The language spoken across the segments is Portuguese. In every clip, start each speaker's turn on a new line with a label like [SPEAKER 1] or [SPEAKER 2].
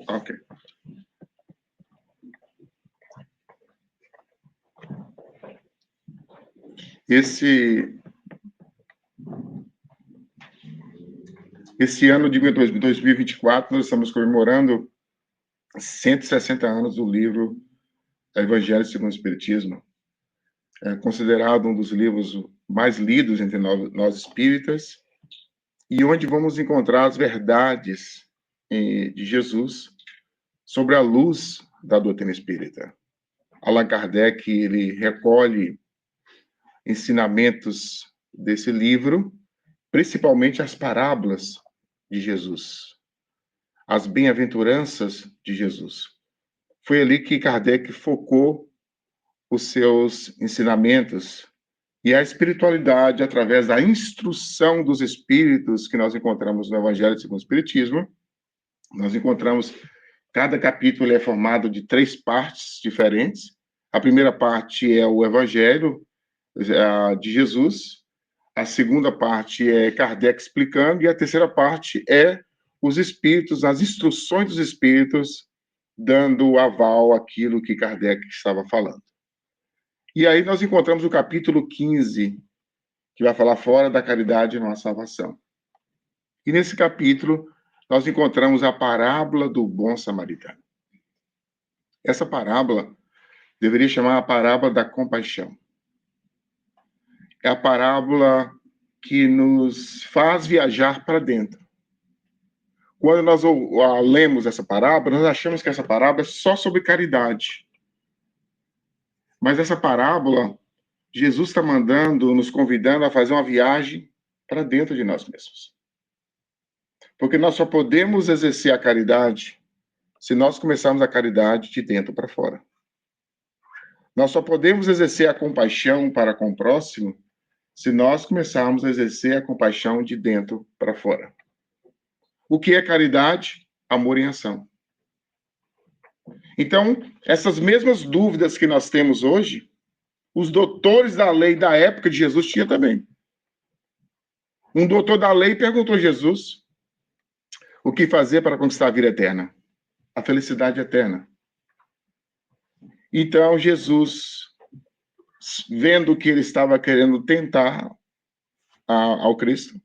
[SPEAKER 1] Ok. Esse ano de 2024, nós estamos comemorando 160 anos do livro Evangelho segundo o Espiritismo. É considerado um dos livros mais lidos entre nós espíritas, e onde vamos encontrar as verdades de Jesus sobre a luz da doutrina espírita. Allan Kardec, ele recolhe ensinamentos desse livro, principalmente as parábolas de Jesus, as bem-aventuranças de Jesus. Foi ali que Kardec focou os seus ensinamentos e a espiritualidade através da instrução dos espíritos que nós encontramos no Evangelho segundo o Espiritismo. Nós encontramos, cada capítulo é formado de 3 partes diferentes. A primeira parte é o Evangelho de Jesus, a segunda parte é Kardec explicando, e a terceira parte é os espíritos, as instruções dos espíritos, dando aval àquilo que Kardec estava falando. E aí nós encontramos o capítulo 15, que vai falar fora da caridade não há salvação. E nesse capítulo, nós encontramos a parábola do bom samaritano. Essa parábola deveria chamar a parábola da compaixão. É a parábola que nos faz viajar para dentro. Quando nós lemos essa parábola, nós achamos que essa parábola é só sobre caridade. Mas essa parábola, Jesus está mandando, nos convidando a fazer uma viagem para dentro de nós mesmos. Porque nós só podemos exercer a caridade se nós começarmos a caridade de dentro para fora. Nós só podemos exercer a compaixão para com o próximo se nós começarmos a exercer a compaixão de dentro para fora. O que é caridade? Amor em ação. Então, essas mesmas dúvidas que nós temos hoje, os doutores da lei da época de Jesus tinham também. Um doutor da lei perguntou a Jesus o que fazer para conquistar a vida eterna, a felicidade eterna. Então, Jesus, vendo que ele estava querendo tentar ao Cristo,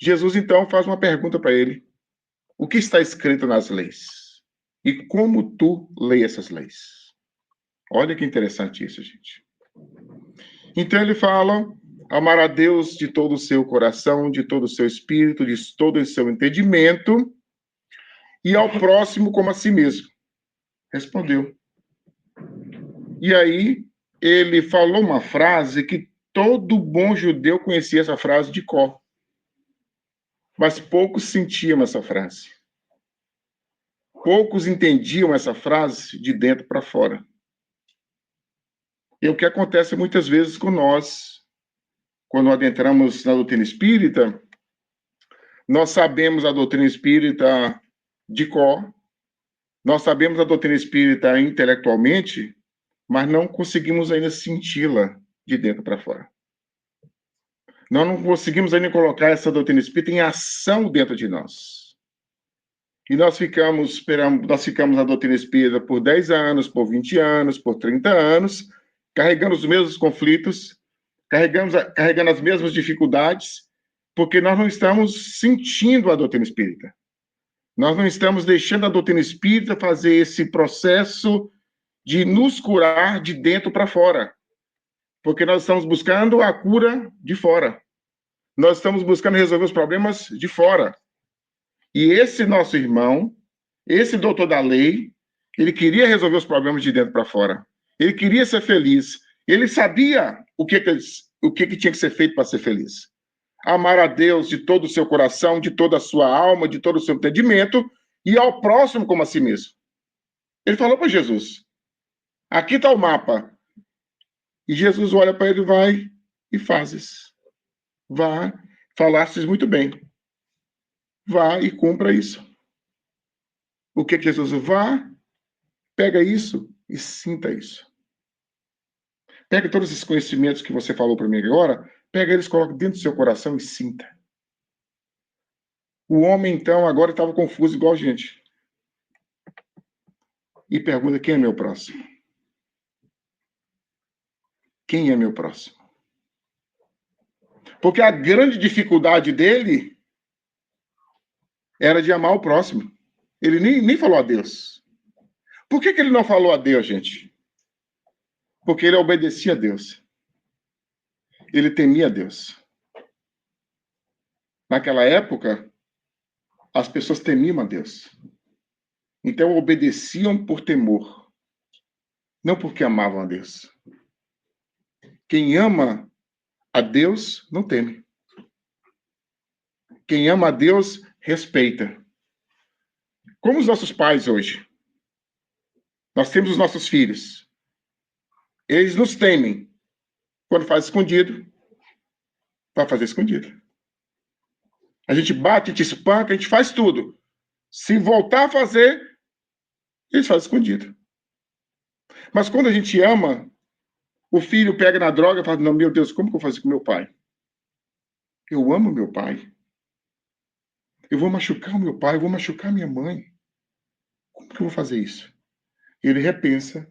[SPEAKER 1] Jesus, então, faz uma pergunta para ele. O que está escrito nas leis? E como tu lê essas leis? Olha que interessante isso, gente. Então, ele fala, amar a Deus de todo o seu coração, de todo o seu espírito, de todo o seu entendimento, e ao próximo como a si mesmo. Respondeu. E aí, ele falou uma frase que todo bom judeu conhecia essa frase de cor. Mas poucos sentiam essa frase. Poucos entendiam essa frase de dentro para fora. E o que acontece muitas vezes com nós, quando adentramos na doutrina espírita, nós sabemos a doutrina espírita de cor, nós sabemos a doutrina espírita intelectualmente, mas não conseguimos ainda senti-la de dentro para fora. Nós não conseguimos ainda colocar essa doutrina espírita em ação dentro de nós. E nós ficamos na doutrina espírita por 10 anos, por 20 anos, por 30 anos, carregando os mesmos conflitos, carregando as mesmas dificuldades, porque nós não estamos sentindo a doutrina espírita. Nós não estamos deixando a doutrina espírita fazer esse processo de nos curar de dentro para fora. Porque nós estamos buscando a cura de fora. Nós estamos buscando resolver os problemas de fora. E esse nosso irmão, esse doutor da lei, ele queria resolver os problemas de dentro para fora. Ele queria ser feliz. Ele sabia o que tinha que ser feito para ser feliz. Amar a Deus de todo o seu coração, de toda a sua alma, de todo o seu entendimento, e ao próximo como a si mesmo. Ele falou para Jesus, aqui está o mapa. E Jesus olha para ele, vai e fazes. Vá, falastes muito bem. Vá e cumpra isso. O que Jesus? Vá, pega isso e sinta isso. Pega todos esses conhecimentos que você falou para mim agora, pega eles, coloca dentro do seu coração e sinta. O homem, então, agora estava confuso igual a gente. e pergunta: quem é meu próximo? Quem é meu próximo? Porque a grande dificuldade dele era de amar o próximo. Ele nem falou a Deus. Por que ele não falou a Deus, gente? Porque ele obedecia a Deus. Ele temia a Deus. Naquela época, as pessoas temiam a Deus. Então obedeciam por temor, não porque amavam a Deus. Quem ama a Deus não teme. Quem ama a Deus respeita. Como os nossos pais hoje. Nós temos os nossos filhos. Eles nos temem. Quando faz escondido, vai fazer escondido. A gente bate, a gente espanca, a gente faz tudo. Se voltar a fazer, eles fazem escondido. Mas quando a gente ama, o filho pega na droga e fala: não, meu Deus, como que eu vou fazer com meu pai? Eu amo meu pai. Eu vou machucar o meu pai, eu vou machucar minha mãe. Como que eu vou fazer isso? Ele repensa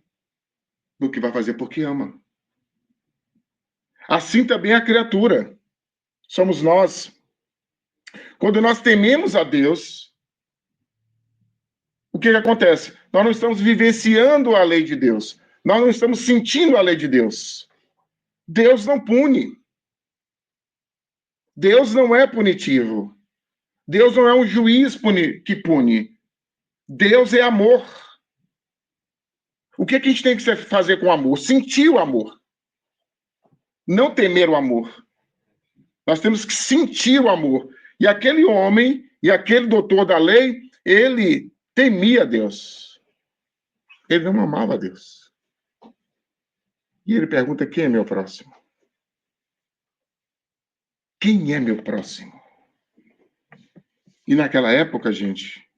[SPEAKER 1] no que vai fazer porque ama. Assim também a criatura. Somos nós. Quando nós tememos a Deus, o que acontece? Nós não estamos vivenciando a lei de Deus. Nós não estamos sentindo a lei de Deus. Deus não pune. Deus não é punitivo. Deus não é um juiz que pune. Deus é amor. O que a gente tem que fazer com o amor? Sentir o amor. Não temer o amor. Nós temos que sentir o amor. E aquele homem e aquele doutor da lei, ele temia Deus. Ele não amava Deus. E ele pergunta: quem é meu próximo? Quem é meu próximo? E naquela época, gente,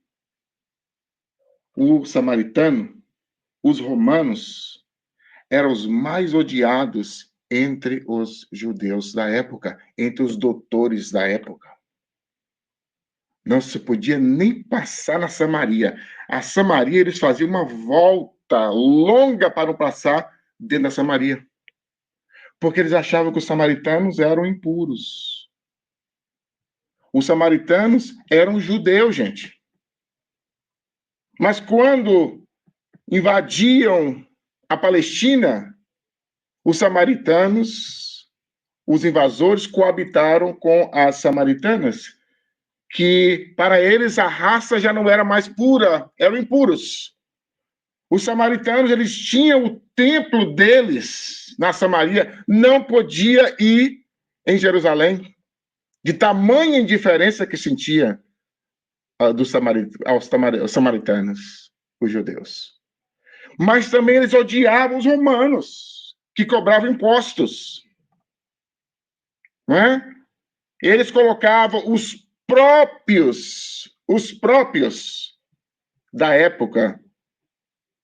[SPEAKER 1] o samaritano, os romanos, eram os mais odiados entre os judeus da época, entre os doutores da época. Não se podia nem passar na Samaria. A Samaria, eles faziam uma volta longa para não passar dentro da Samaria. Porque eles achavam que os samaritanos eram impuros. Os samaritanos eram judeus, gente. Mas quando invadiam a Palestina, os samaritanos, os invasores, coabitaram com as samaritanas, que para eles a raça já não era mais pura, eram impuros. Os samaritanos, eles tinham o templo deles na Samaria, não podia ir em Jerusalém, de tamanha indiferença que sentia aos samaritanos, os judeus. Mas também eles odiavam os romanos, que cobravam impostos. Não é? Eles colocavam os próprios da época,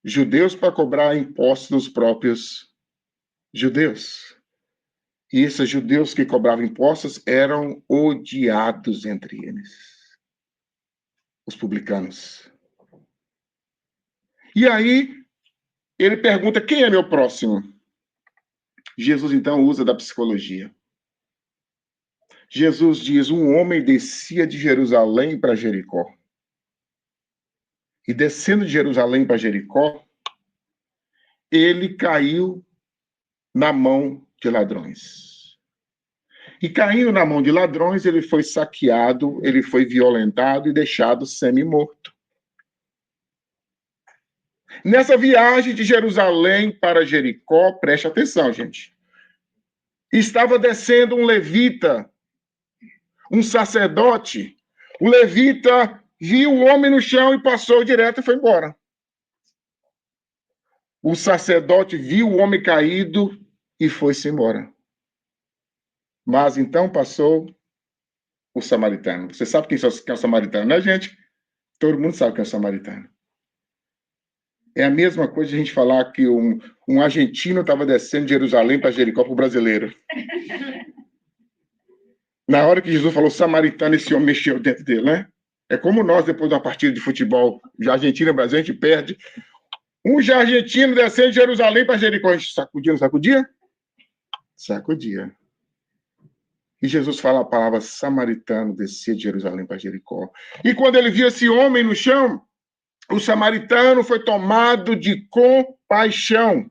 [SPEAKER 1] judeus, para cobrar impostos dos próprios judeus. E esses judeus que cobravam impostos eram odiados entre eles, os publicanos. E aí, ele pergunta: quem é meu próximo? Jesus, então, usa da psicologia. Jesus diz: um homem descia de Jerusalém para Jericó. E descendo de Jerusalém para Jericó, ele caiu na mão de ladrões. E caindo na mão de ladrões, ele foi saqueado, ele foi violentado e deixado semi-morto. Nessa viagem de Jerusalém para Jericó, preste atenção, gente, estava descendo um levita, um sacerdote. O levita viu o homem no chão e passou direto e foi embora. O sacerdote viu o homem caído e foi-se embora. Mas então passou o samaritano. Você sabe quem é o samaritano, né, gente? Todo mundo sabe quem é o samaritano. É a mesma coisa de a gente falar que um argentino estava descendo de Jerusalém para Jericó para o brasileiro. Na hora que Jesus falou samaritano, esse homem mexeu dentro dele, né? É como nós, depois da partida de futebol, já Argentina e Brasil, a gente perde. Um argentino descendo de Jerusalém para Jericó. Sacudia, não sacudia? Sacudia. E Jesus fala a palavra samaritano, descia de Jerusalém para Jericó. E quando ele viu esse homem no chão, o samaritano foi tomado de compaixão.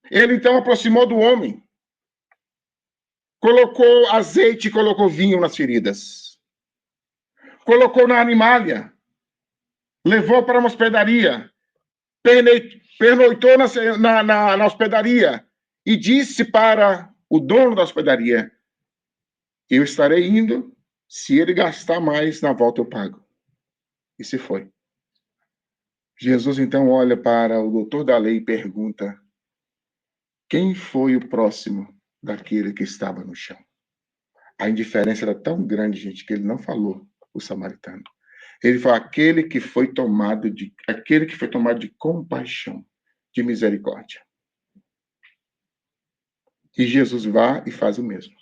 [SPEAKER 1] Ele então aproximou do homem, colocou azeite, colocou vinho nas feridas, colocou na animalha, levou para uma hospedaria, pernoitou na hospedaria e disse para o dono da hospedaria: eu estarei indo, se ele gastar mais, na volta eu pago. E se foi. Jesus então olha para o doutor da lei e pergunta: quem foi o próximo daquele que estava no chão? A indiferença era tão grande, gente, que ele não falou o samaritano. Ele falou aquele que foi tomado de compaixão, de misericórdia. E Jesus vai e faz o mesmo.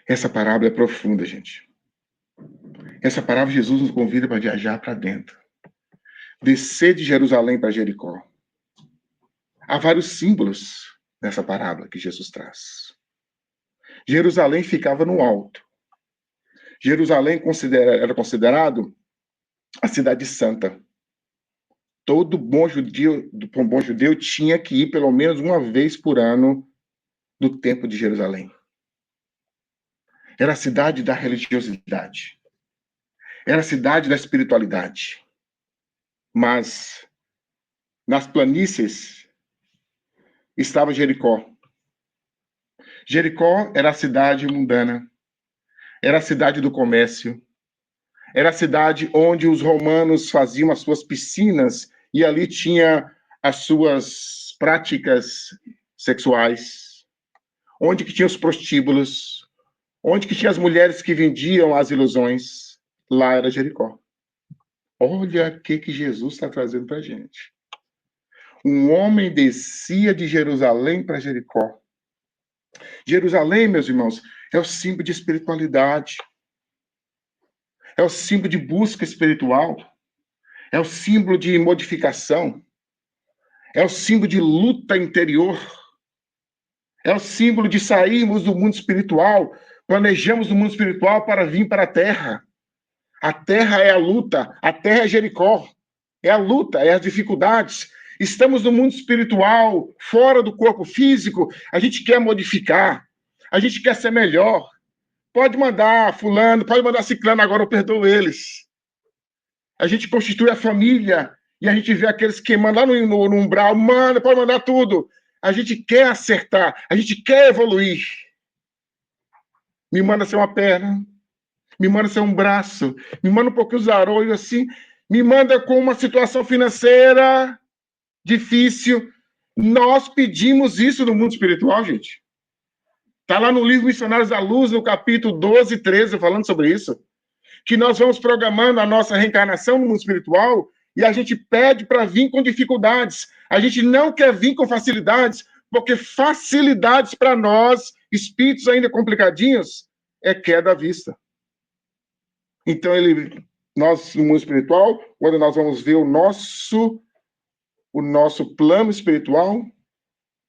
[SPEAKER 1] Essa parábola é profunda, gente. Essa parábola, Jesus nos convida para viajar para dentro. Descer de Jerusalém para Jericó. Há vários símbolos nessa parábola que Jesus traz. Jerusalém ficava no alto. Jerusalém era considerado a cidade santa. Todo bom judeu tinha que ir pelo menos uma vez por ano no templo de Jerusalém. Era a cidade da religiosidade. Era a cidade da espiritualidade. Mas nas planícies estava Jericó. Jericó era a cidade mundana. Era a cidade do comércio. Era a cidade onde os romanos faziam as suas piscinas e ali tinha as suas práticas sexuais. Onde que tinha os prostíbulos. Onde que tinha as mulheres que vendiam as ilusões. Lá era Jericó. Olha o que Jesus está trazendo para a gente. Um homem descia de Jerusalém para Jericó. Jerusalém, meus irmãos, é o símbolo de espiritualidade. É o símbolo de busca espiritual. É o símbolo de modificação. É o símbolo de luta interior. É o símbolo de sairmos do mundo espiritual. Planejamos o mundo espiritual para vir para a terra. A terra é a luta. A terra é Jericó. É a luta, é as dificuldades. Estamos no mundo espiritual, fora do corpo físico. A gente quer modificar. A gente quer ser melhor. Pode mandar fulano, pode mandar ciclano, agora eu perdoo eles. A gente constitui a família e a gente vê aqueles queimando lá no umbral, manda, pode mandar tudo. A gente quer acertar, a gente quer evoluir. Me manda ser uma perna, me manda ser um braço, me manda um pouquinho os arolhos assim, me manda com uma situação financeira difícil. Nós pedimos isso no mundo espiritual, gente. Está lá no livro Missionários da Luz, no capítulo 12 e 13, falando sobre isso. Que nós vamos programando a nossa reencarnação no mundo espiritual e a gente pede para vir com dificuldades. A gente não quer vir com facilidades, porque facilidades para nós, espíritos ainda complicadinhos, é queda à vista. Então, nós, no mundo espiritual, quando nós vamos ver o nosso plano espiritual,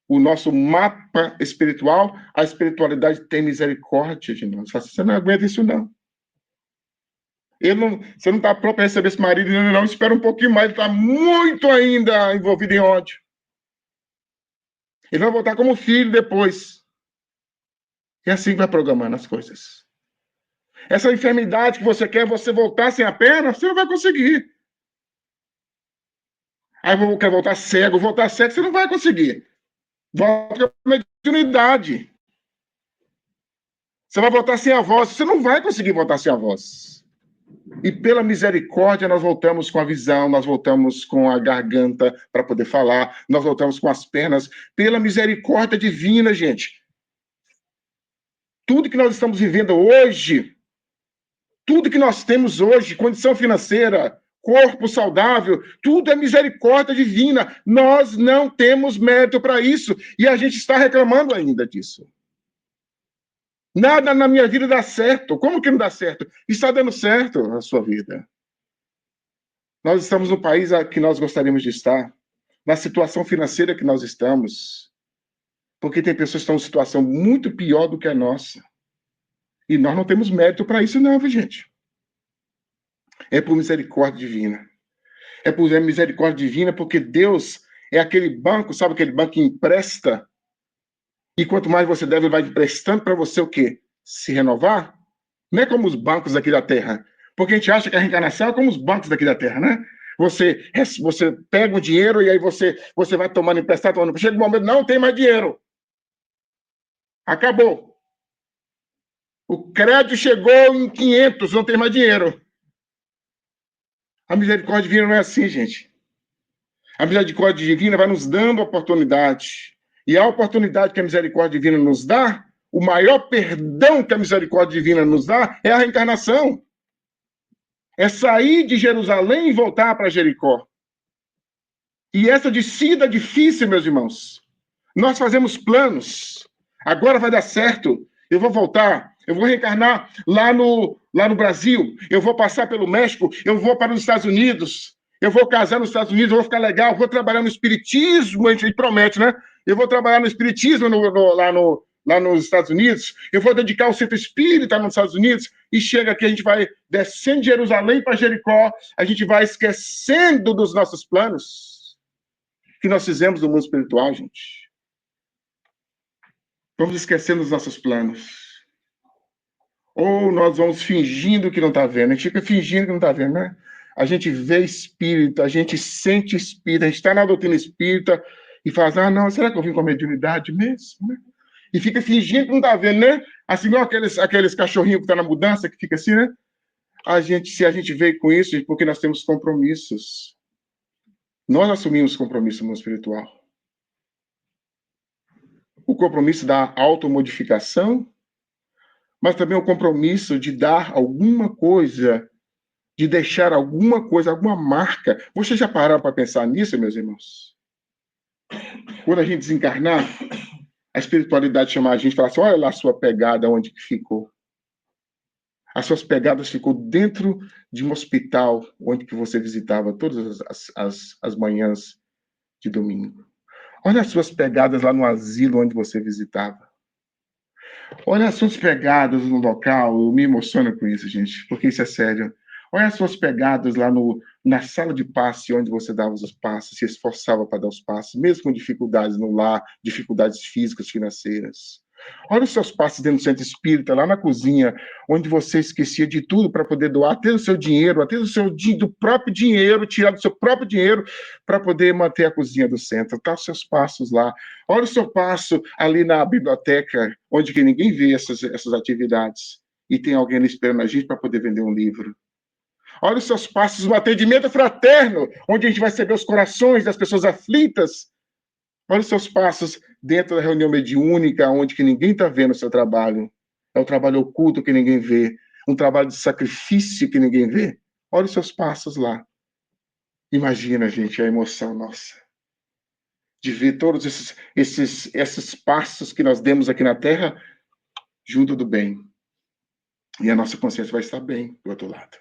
[SPEAKER 1] o nosso mapa espiritual, a espiritualidade tem misericórdia de nós. Você não aguenta isso, não. Você não está pronto para receber esse marido, não. Espera um pouquinho mais, ele está muito ainda envolvido em ódio. Ele vai voltar como filho depois. E assim vai programando as coisas. Essa enfermidade que você quer, você voltar sem a perna, você não vai conseguir. Aí quer voltar cego, você não vai conseguir. Volta com a mediunidade. Você vai voltar sem a voz, você não vai conseguir voltar sem a voz. E pela misericórdia nós voltamos com a visão, nós voltamos com a garganta para poder falar, nós voltamos com as pernas, pela misericórdia divina, gente. Tudo que nós estamos vivendo hoje, tudo que nós temos hoje, condição financeira, corpo saudável, tudo é misericórdia divina. Nós não temos mérito para isso e a gente está reclamando ainda disso. Nada na minha vida dá certo. Como que não dá certo? Está dando certo na sua vida. Nós estamos no país que nós gostaríamos de estar, na situação financeira que nós estamos, porque tem pessoas que estão em situação muito pior do que a nossa. E nós não temos mérito para isso, não, gente. É por misericórdia divina. É por misericórdia divina, porque Deus é aquele banco, sabe aquele banco que empresta? E quanto mais você deve, ele vai emprestando para você o quê? Se renovar? Não é como os bancos aqui da Terra. Porque a gente acha que a reencarnação é como os bancos daqui da Terra, né? Você pega o dinheiro e aí você vai tomando emprestado, tomando. Chega um momento, não tem mais dinheiro. Acabou. O crédito chegou em 500, não tem mais dinheiro. A misericórdia divina não é assim, gente. A misericórdia divina vai nos dando oportunidade. E a oportunidade que a misericórdia divina nos dá, o maior perdão que a misericórdia divina nos dá é a reencarnação. É sair de Jerusalém e voltar para Jericó. E essa descida é difícil, meus irmãos. Nós fazemos planos. Agora vai dar certo. Eu vou voltar. Eu vou reencarnar lá no Brasil. Eu vou passar pelo México. Eu vou para os Estados Unidos. Eu vou casar nos Estados Unidos. Eu vou ficar legal. Eu vou trabalhar no espiritismo. A gente promete, né? Eu vou trabalhar no espiritismo lá nos Estados Unidos. Eu vou dedicar o centro espírita nos Estados Unidos. E chega aqui, a gente vai descendo de Jerusalém para Jericó. A gente vai esquecendo dos nossos planos que nós fizemos no mundo espiritual, gente. Vamos esquecendo dos nossos planos. Ou nós vamos fingindo que não está vendo. A gente fica fingindo que não está vendo, né? A gente vê espírito, a gente sente espírito, a gente está na doutrina espírita e faz, não, será que eu vim com a mediunidade mesmo? Né? E fica fingindo que não está vendo, né? Assim, igual aqueles cachorrinhos que estão na mudança, que fica assim, né? Se a gente veio com isso, porque nós temos compromissos. Nós assumimos compromisso no mundo espiritual. O compromisso da automodificação, mas também o compromisso de dar alguma coisa, de deixar alguma coisa, alguma marca. Vocês já pararam para pensar nisso, meus irmãos? Quando a gente desencarnar, a espiritualidade chama a gente e fala assim, olha lá a sua pegada, onde que ficou. As suas pegadas ficou dentro de um hospital, onde que você visitava todas as manhãs de domingo. Olha as suas pegadas lá no asilo onde você visitava. Olha as suas pegadas no local, eu me emociono com isso, gente, porque isso é sério. Olha as suas pegadas lá na sala de passe, onde você dava os passes, se esforçava para dar os passes, mesmo com dificuldades no lar, dificuldades físicas, financeiras. Olha os seus passes dentro do centro espírita, lá na cozinha, onde você esquecia de tudo para poder doar, até o seu dinheiro, até do próprio dinheiro, tirar do seu próprio dinheiro para poder manter a cozinha do centro. Tá os seus passos lá. Olha o seu passo ali na biblioteca, onde que ninguém vê essas atividades. E tem alguém ali esperando a gente para poder vender um livro. Olha os seus passos no atendimento fraterno, onde a gente vai receber os corações das pessoas aflitas. Olha os seus passos dentro da reunião mediúnica, onde que ninguém está vendo o seu trabalho. É um trabalho oculto que ninguém vê. Um trabalho de sacrifício que ninguém vê. Olha os seus passos lá. Imagina, gente, a emoção nossa. De ver todos esses passos que nós demos aqui na Terra junto do bem. E a nossa consciência vai estar bem do outro lado.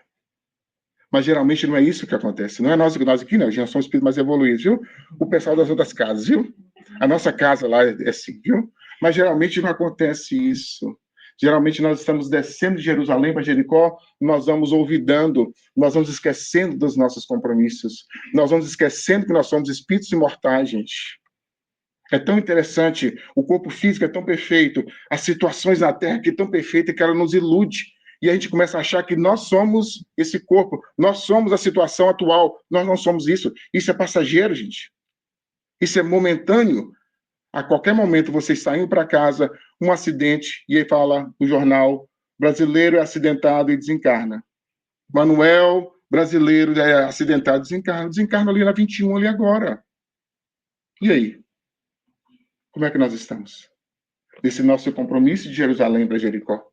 [SPEAKER 1] Mas geralmente não é isso que acontece. Não é nós aqui, não. Já somos espíritos mais evoluídos, viu? O pessoal das outras casas, viu? A nossa casa lá é assim, viu? Mas geralmente não acontece isso. Geralmente nós estamos descendo de Jerusalém para Jericó, nós vamos olvidando, nós vamos esquecendo dos nossos compromissos. Nós vamos esquecendo que nós somos espíritos imortais, gente. É tão interessante, o corpo físico é tão perfeito, as situações na Terra que é tão perfeita que ela nos ilude. E a gente começa a achar que nós somos esse corpo, nós somos a situação atual, nós não somos isso. Isso é passageiro, gente. Isso é momentâneo. A qualquer momento você está indo para casa, um acidente, e aí fala no jornal, brasileiro é acidentado e desencarna. Manuel, brasileiro é acidentado e desencarna ali na 21, ali agora. E aí? Como é que nós estamos? Nesse nosso compromisso de Jerusalém para Jericó.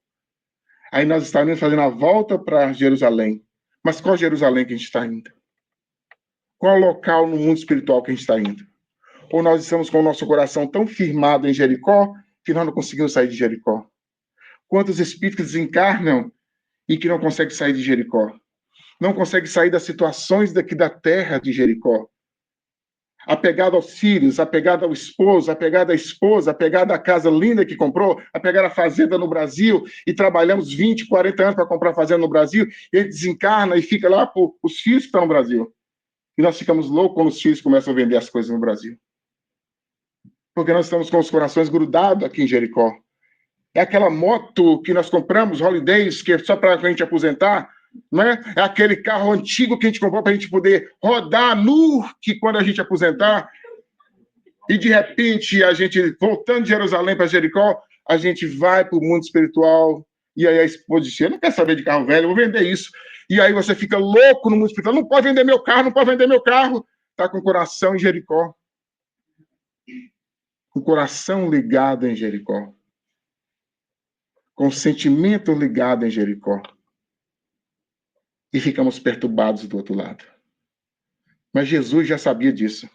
[SPEAKER 1] Aí nós estamos fazendo a volta para Jerusalém. Mas qual Jerusalém que a gente está indo? Qual local no mundo espiritual que a gente está indo? Ou nós estamos com o nosso coração tão firmado em Jericó que nós não conseguimos sair de Jericó? Quantos espíritos desencarnam e que não conseguem sair de Jericó? não consegue sair das situações daqui da terra de Jericó. Apegado aos filhos, apegado ao esposo, apegado à esposa, apegado à casa linda que comprou, apegado à fazenda no Brasil, e trabalhamos 20, 40 anos para comprar fazenda no Brasil, e ele desencarna e fica lá para os filhos que estão no Brasil. E nós ficamos loucos quando os filhos começam a vender as coisas no Brasil. Porque nós estamos com os corações grudados aqui em Jericó. É aquela moto que nós compramos, Holidays, que é só para a gente aposentar, né? É aquele carro antigo que a gente comprou para a gente poder rodar que quando a gente aposentar. E de repente, a gente, voltando de Jerusalém para Jericó, a gente vai para o mundo espiritual. E aí a esposa diz: eu não quero saber de carro velho, eu vou vender isso. E aí você fica louco no mundo espiritual: não pode vender meu carro, não pode vender meu carro. Está com o coração em Jericó. Com o coração ligado em Jericó. Com o sentimento ligado em Jericó. E ficamos perturbados do outro lado. Mas Jesus já sabia disso.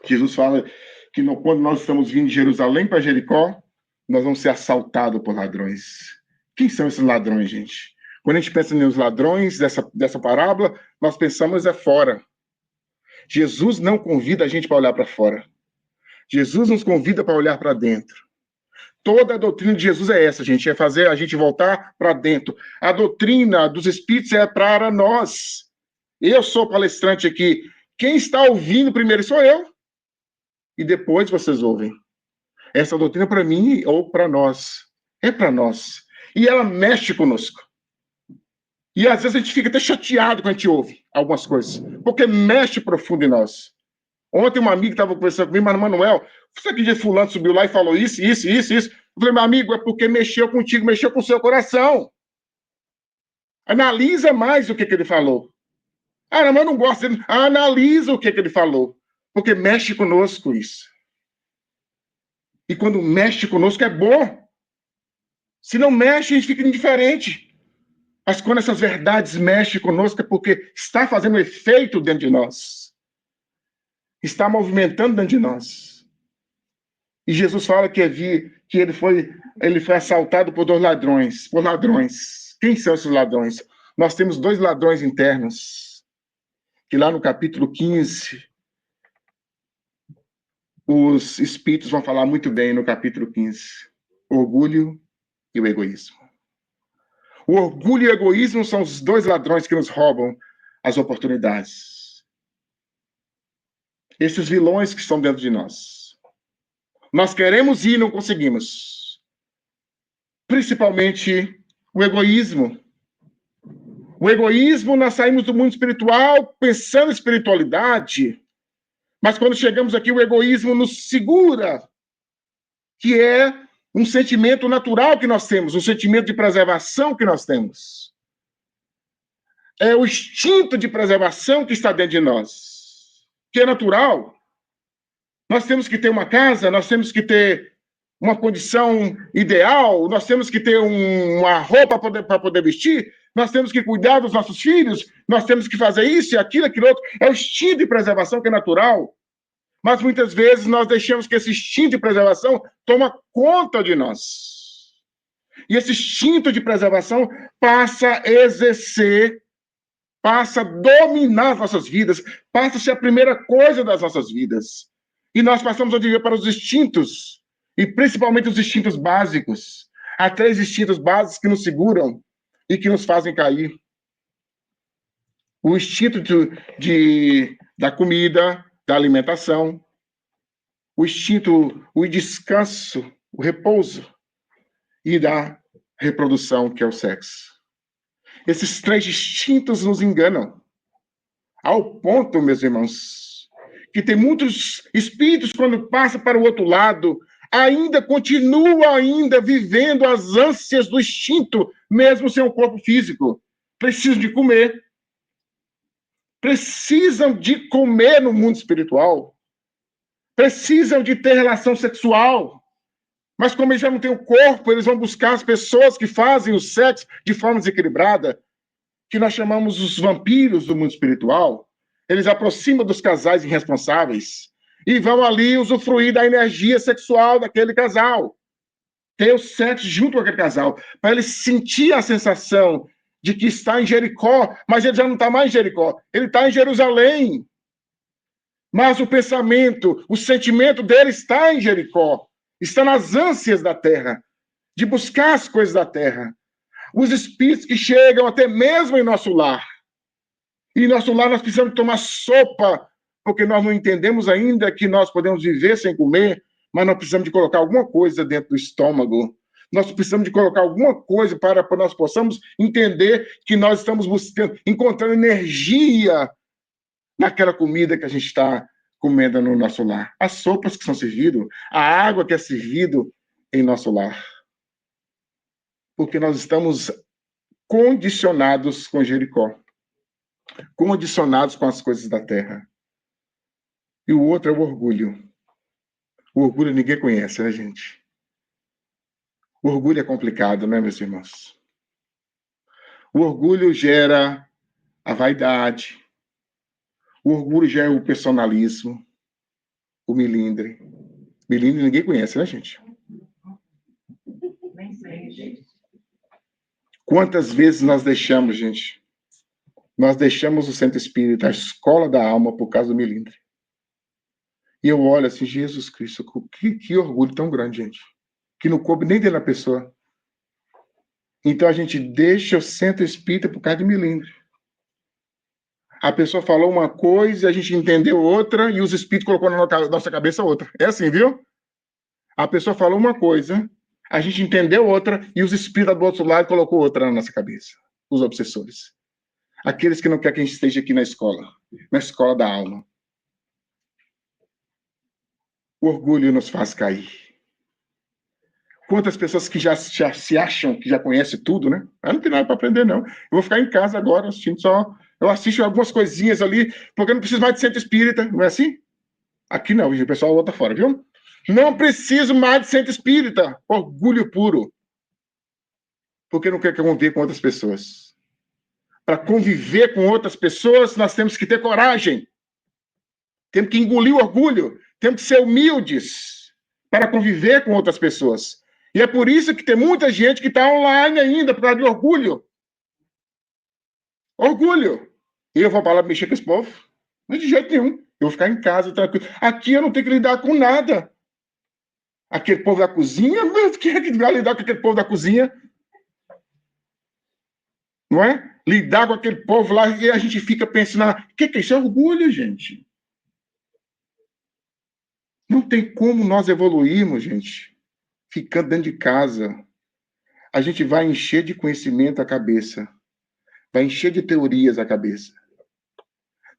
[SPEAKER 1] Jesus fala que quando nós estamos vindo de Jerusalém para Jericó, nós vamos ser assaltados por ladrões. Quem são esses ladrões, gente? Quando a gente pensa nos ladrões dessa parábola, nós pensamos fora. Jesus não convida a gente para olhar para fora. Jesus nos convida para olhar para dentro. Toda a doutrina de Jesus é essa, gente, é fazer a gente voltar para dentro. A doutrina dos Espíritos é para nós. Eu sou palestrante aqui. Quem está ouvindo primeiro sou eu. E depois vocês ouvem. Essa doutrina é para mim ou para nós. É para nós. E ela mexe conosco. E às vezes a gente fica até chateado quando a gente ouve algumas coisas. Porque mexe profundo em nós. Ontem uma amiga estava conversando comigo, mas Manuel, você que de fulano subiu lá e falou isso. Eu falei: meu amigo, é porque mexeu contigo, mexeu com o seu coração. Analisa mais o que ele falou. Ah, não, mas eu não gosto dele. Analisa o que ele falou. Porque mexe conosco isso. E quando mexe conosco é bom. Se não mexe, a gente fica indiferente. Mas quando essas verdades mexem conosco é porque está fazendo efeito dentro de nós. Está movimentando dentro de nós. E Jesus fala que ele foi assaltado por dois ladrões. Por ladrões. Quem são esses ladrões? Nós temos dois ladrões internos. Que lá no capítulo 15, os espíritos vão falar muito bem no capítulo 15. O orgulho e o egoísmo. O orgulho e o egoísmo são os dois ladrões que nos roubam as oportunidades. Esses vilões que estão dentro de nós. Nós queremos ir e não conseguimos. Principalmente o egoísmo. O egoísmo, nós saímos do mundo espiritual pensando em espiritualidade, mas quando chegamos aqui, o egoísmo nos segura, que é um sentimento natural que nós temos, um sentimento de preservação que nós temos. É o instinto de preservação que está dentro de nós, que é natural. Nós temos que ter uma casa, nós temos que ter uma condição ideal, nós temos que ter uma roupa para poder vestir, nós temos que cuidar dos nossos filhos, nós temos que fazer isso e aquilo, aquilo outro. É o instinto de preservação que é natural. Mas muitas vezes nós deixamos que esse instinto de preservação toma conta de nós. E esse instinto de preservação passa a exercer, passa a dominar as nossas vidas, passa a ser a primeira coisa das nossas vidas. E nós passamos a viver para os instintos, e principalmente os instintos básicos. Há 3 instintos básicos que nos seguram e que nos fazem cair. O instinto da comida, da alimentação, o instinto, o descanso, o repouso e da reprodução, que é o sexo. Esses 3 instintos nos enganam. Ao ponto, meus irmãos, que tem muitos espíritos, quando passam para o outro lado, continuam vivendo as ânsias do instinto, mesmo sem um corpo físico. Precisam de comer. Precisam de comer no mundo espiritual. Precisam de ter relação sexual. Mas como eles já não têm o corpo, eles vão buscar as pessoas que fazem o sexo de forma desequilibrada, que nós chamamos os vampiros do mundo espiritual. Eles aproximam dos casais irresponsáveis e vão ali usufruir da energia sexual daquele casal. Ter o sexo junto com aquele casal, para ele sentir a sensação de que está em Jericó, mas ele já não está mais em Jericó, ele está em Jerusalém. Mas o pensamento, o sentimento dele está em Jericó, está nas ânsias da terra, de buscar as coisas da terra. Os espíritos que chegam até mesmo em nosso lar. E em nosso lar nós precisamos tomar sopa, porque nós não entendemos ainda que nós podemos viver sem comer, mas nós precisamos de colocar alguma coisa dentro do estômago. Nós precisamos de colocar alguma coisa para nós possamos entender que nós estamos buscando, encontrando energia naquela comida que a gente está comendo no nosso lar. As sopas que são servidas, a água que é servida em nosso lar. Porque nós estamos condicionados com Jericó. Condicionados com as coisas da terra. E o outro é o orgulho. O orgulho ninguém conhece, né, gente? O orgulho é complicado, né, meus irmãos? O orgulho gera a vaidade. O orgulho gera o personalismo. O milindre. Milindre ninguém conhece, né, gente? Nem sei, gente. Quantas vezes nós deixamos, gente? Nós deixamos o centro espírita, a escola da alma, por causa do milindre. E eu olho assim, Jesus Cristo, que orgulho tão grande, gente. Que não coube nem dentro da pessoa. Então a gente deixa o centro espírita por causa de milindre. A pessoa falou uma coisa, a gente entendeu outra, e os espíritos colocou na nossa cabeça outra. É assim, viu? A pessoa falou uma coisa, a gente entendeu outra, e os espíritos do outro lado colocou outra na nossa cabeça. Os obsessores. Aqueles que não querem que a gente esteja aqui na escola da alma. O orgulho nos faz cair. Quantas pessoas que já se acham que já conhecem tudo, né? Eu não tenho nada para aprender, não. Eu vou ficar em casa agora assistindo só. Eu assisto algumas coisinhas ali, porque eu não preciso mais de centro espírita, não é assim? Aqui não, o pessoal volta fora, viu? Não preciso mais de centro espírita. Orgulho puro. Porque não quer conviver com outras pessoas. Para conviver com outras pessoas, nós temos que ter coragem. Temos que engolir o orgulho. Temos que ser humildes para conviver com outras pessoas. E é por isso que tem muita gente que está online ainda, por causa de orgulho. Orgulho. E eu vou falar mexer com esse povo? Mas de jeito nenhum. Eu vou ficar em casa, tranquilo. Aqui eu não tenho que lidar com nada. Aquele povo da cozinha, mas quem é que vai lidar com aquele povo da cozinha? Não é? Lidar com aquele povo lá e a gente fica pensando, o que é isso? É orgulho, gente. Não tem como nós evoluirmos, gente, ficando dentro de casa. A gente vai encher de conhecimento a cabeça. Vai encher de teorias a cabeça.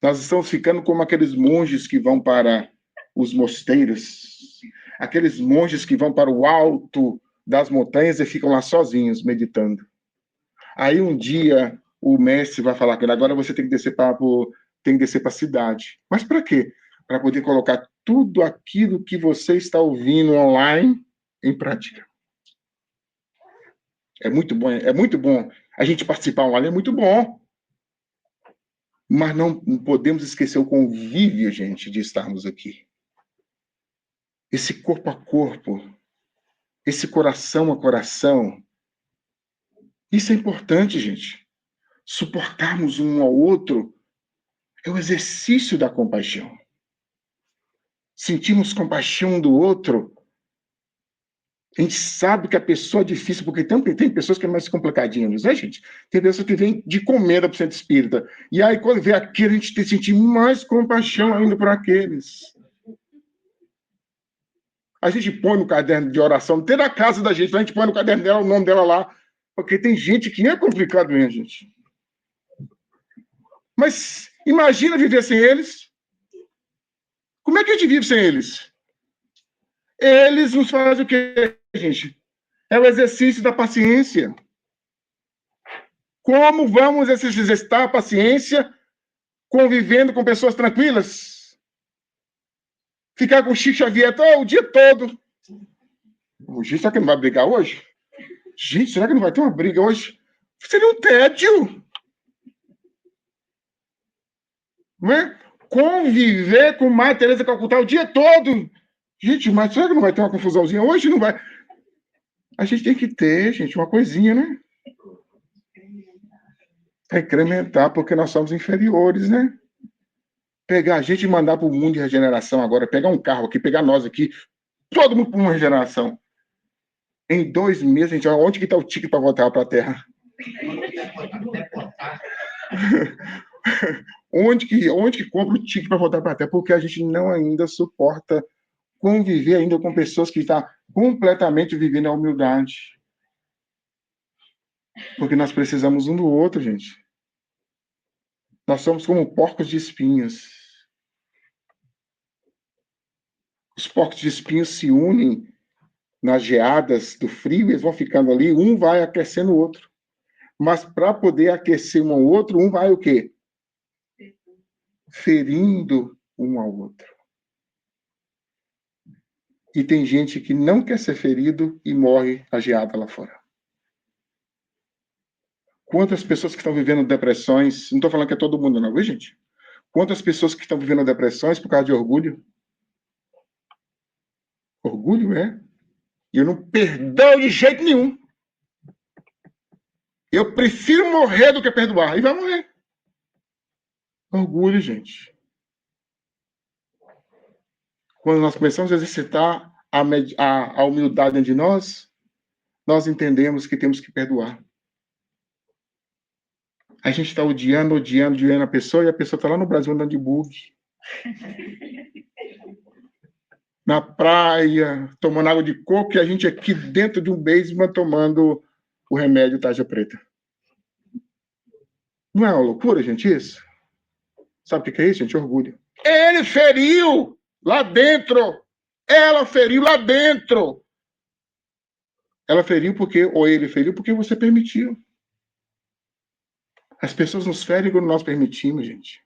[SPEAKER 1] Nós estamos ficando como aqueles monges que vão para os mosteiros. Aqueles monges que vão para o alto das montanhas e ficam lá sozinhos, meditando. Aí um dia o mestre vai falar que agora você tem que descer para a cidade. Mas para quê? Para poder colocar tudo aquilo que você está ouvindo online em prática. É muito bom a gente participar online, é muito bom. Mas não podemos esquecer o convívio, gente, de estarmos aqui. Esse corpo a corpo, esse coração a coração. Isso é importante, gente. Suportarmos um ao outro é o exercício da compaixão. Sentimos compaixão um do outro. A gente sabe que a pessoa é difícil, porque tem pessoas que é mais complicadinhas, né, gente? Tem pessoas que vêm de comenda para o centro espírita. E aí, quando vê aquilo, a gente tem que sentir mais compaixão ainda por aqueles. A gente põe no caderno de oração, não tem na casa da gente, a gente põe no caderno dela o nome dela lá. Porque tem gente que é complicado mesmo, gente. Mas imagina viver sem eles. Como é que a gente vive sem eles? Eles nos fazem o quê, gente? É o exercício da paciência. Como vamos exercitar a paciência convivendo com pessoas tranquilas? Ficar com o Chico Xavier o dia todo. Será que não vai brigar hoje? Gente, será que não vai ter uma briga hoje? Seria um tédio. Não é? Conviver com Maria Teresa Calcutá o dia todo. Gente, mas será que não vai ter uma confusãozinha? Hoje não vai. A gente tem que ter, gente, uma coisinha, né? Para incrementar, porque nós somos inferiores, né? Pegar a gente e mandar para o mundo de regeneração agora, pegar um carro aqui, pegar nós aqui, todo mundo para uma regeneração. Em 2 meses, a gente, onde que está o ticket para voltar para a Terra? onde que compra o ticket para voltar para a Terra? Porque a gente não ainda suporta conviver ainda com pessoas que estão completamente vivendo a humildade. Porque nós precisamos um do outro, gente. Nós somos como porcos de espinhos. Os porcos de espinhos se unem nas geadas do frio, eles vão ficando ali, um vai aquecendo o outro. Mas para poder aquecer um ao outro, um vai o quê? Ferindo um ao outro. E tem gente que não quer ser ferido e morre a geada lá fora. Quantas pessoas que estão vivendo depressões, não estou falando que é todo mundo não, viu, gente? Quantas pessoas que estão vivendo depressões por causa de orgulho? Orgulho, é? E eu não perdoo de jeito nenhum. Eu prefiro morrer do que perdoar. E vai morrer. Orgulho, gente. Quando nós começamos a exercitar a humildade dentro de nós, nós entendemos que temos que perdoar. A gente está odiando a pessoa, e a pessoa está lá no Brasil andando de bug. Na praia, tomando água de coco, e a gente aqui dentro de um basement tomando o remédio tarja preta. Não é uma loucura, gente, isso? Sabe o que é isso, gente? Orgulho. Ele feriu lá dentro. Ela feriu lá dentro. Ela feriu porque, ou ele feriu porque você permitiu. As pessoas nos ferem quando nós permitimos, gente.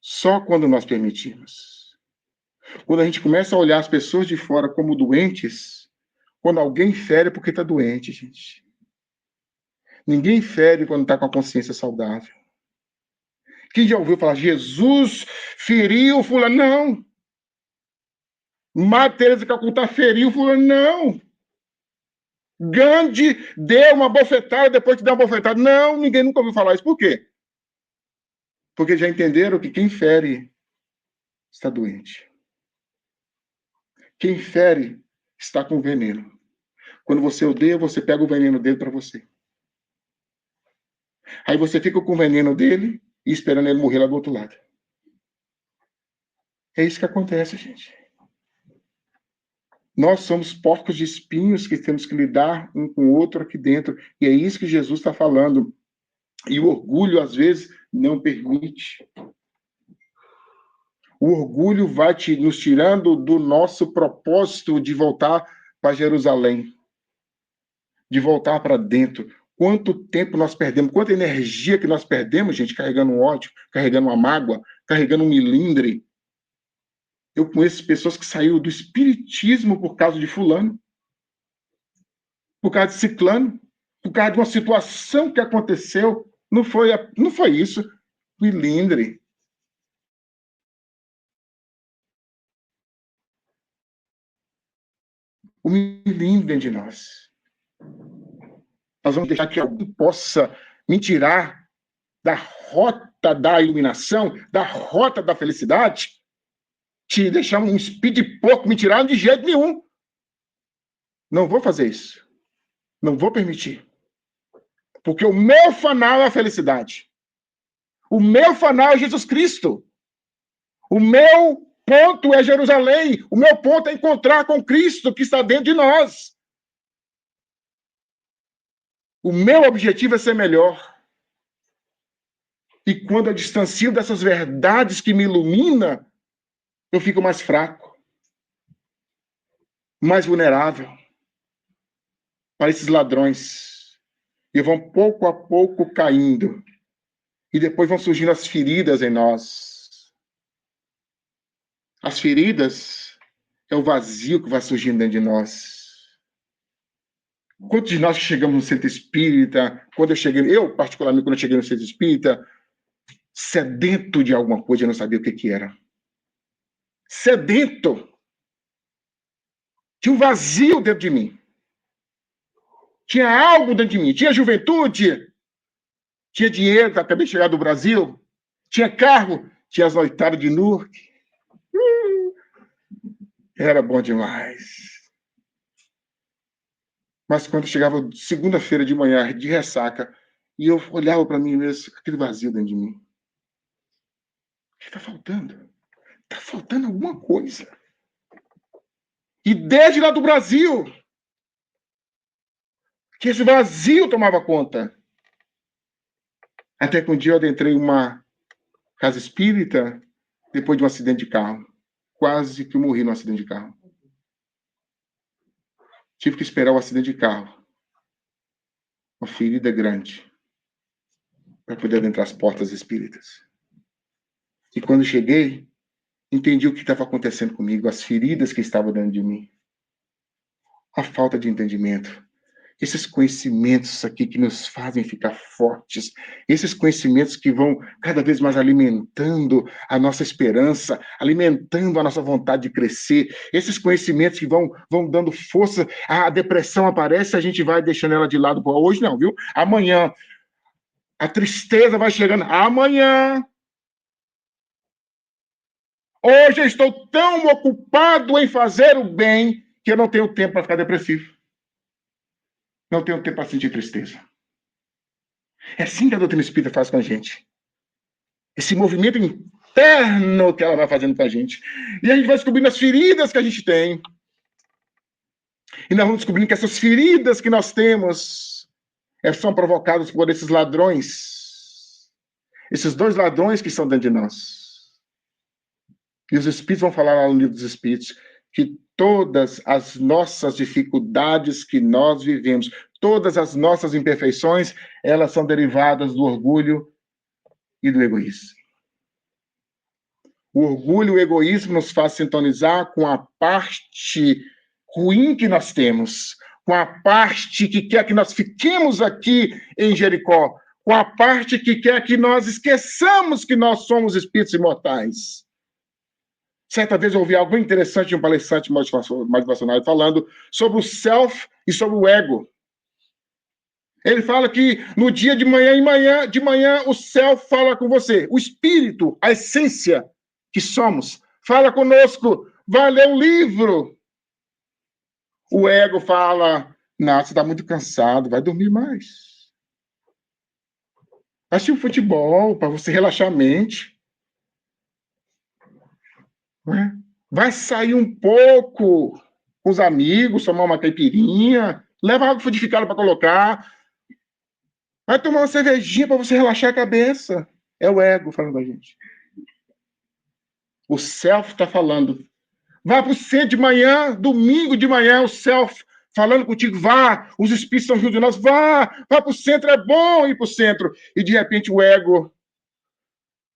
[SPEAKER 1] Só quando nós permitimos. Quando a gente começa a olhar as pessoas de fora como doentes, quando alguém fere é porque está doente, gente. Ninguém fere quando está com a consciência saudável. Quem já ouviu falar, Jesus feriu fulano? Não. Madre Teresa de Calcutá feriu fulano? Não. Gandhi deu uma bofetada depois de dar uma bofetada? Não, ninguém nunca ouviu falar isso. Por quê? Porque já entenderam que quem fere está doente. Quem fere está com veneno. Quando você odeia, você pega o veneno dele para você. Aí você fica com o veneno dele e esperando ele morrer lá do outro lado. É isso que acontece, gente. Nós somos porcos de espinhos que temos que lidar um com o outro aqui dentro. E é isso que Jesus está falando. E o orgulho, às vezes, não permite. O orgulho vai nos tirando do nosso propósito de voltar para Jerusalém. De voltar para dentro. Quanto tempo nós perdemos, quanta energia que nós perdemos, gente, carregando um ódio, carregando uma mágoa, carregando um milindre. Eu conheço pessoas que saíram do espiritismo por causa de fulano, por causa de ciclano, por causa de uma situação que aconteceu. Não foi isso. Milindre. O milindre dentro de nós. Nós vamos deixar que alguém possa me tirar da rota da iluminação, da rota da felicidade, te deixar um speed pouco, me tirar de jeito nenhum. Não vou fazer isso. Não vou permitir. Porque o meu fanal é a felicidade. O meu fanal é Jesus Cristo. O meu ponto é Jerusalém. O meu ponto é encontrar com Cristo que está dentro de nós. O meu objetivo é ser melhor. E quando eu distancio dessas verdades que me iluminam, eu fico mais fraco, mais vulnerável para esses ladrões. E vão pouco a pouco caindo. E depois vão surgindo as feridas em nós. As feridas é o vazio que vai surgindo dentro de nós. Quantos de nós que chegamos no centro espírita, eu particularmente, quando eu cheguei no centro espírita, sedento de alguma coisa, eu não sabia o que era. Sedento. Tinha um vazio dentro de mim. Tinha algo dentro de mim. Tinha juventude. tinha dinheiro, acabei de chegar do Brasil, tinha carro, tinha as noitadas de Newark. Era bom demais. Mas quando chegava segunda-feira de manhã, de ressaca, e eu olhava para mim mesmo, aquele vazio dentro de mim. O que está faltando? Está faltando alguma coisa. E desde lá do Brasil, que esse vazio tomava conta. Até que um dia eu adentrei uma casa espírita, depois de um acidente de carro. Quase que eu morri num acidente de carro. Tive que esperar o acidente de carro. Uma ferida grande. Para poder adentrar as portas espíritas. E quando cheguei, entendi o que estava acontecendo comigo, as feridas que estavam dentro de mim. A falta de entendimento. Esses conhecimentos aqui que nos fazem ficar fortes, esses conhecimentos que vão cada vez mais alimentando a nossa esperança, alimentando a nossa vontade de crescer, esses conhecimentos que vão dando força, a depressão aparece, a gente vai deixando ela de lado. Hoje não, viu? Amanhã, a tristeza vai chegando. Amanhã. Hoje eu estou tão ocupado em fazer o bem que eu não tenho tempo para ficar depressivo. Não tenho tempo para sentir tristeza. É assim que a doutrina espírita faz com a gente. Esse movimento interno que ela vai fazendo com a gente. E a gente vai descobrindo as feridas que a gente tem. E nós vamos descobrindo que essas feridas que nós temos são provocadas por esses ladrões. Esses dois ladrões que estão dentro de nós. E os Espíritos vão falar lá no Livro dos Espíritos que todas as nossas dificuldades que nós vivemos, todas as nossas imperfeições, elas são derivadas do orgulho e do egoísmo. O orgulho e o egoísmo nos faz sintonizar com a parte ruim que nós temos, com a parte que quer que nós fiquemos aqui em Jericó, com a parte que quer que nós esqueçamos que nós somos espíritos imortais. Certa vez eu ouvi algo interessante de um palestrante motivacional falando sobre o self e sobre o ego. Ele fala que no dia de manhã o self fala com você. O espírito, a essência que somos, fala conosco. Vai ler um livro. O ego fala, não, você está muito cansado, vai dormir mais. Assistir um futebol para você relaxar a mente. Vai sair um pouco com os amigos, tomar uma caipirinha, leva água frutificada para colocar. Vai tomar uma cervejinha para você relaxar a cabeça. É o ego falando com a gente. O self está falando. Vá para o centro de manhã, domingo de manhã, o self falando contigo. Vá, os espíritos estão junto de nós. Vá para o centro, é bom ir para o centro. E de repente o ego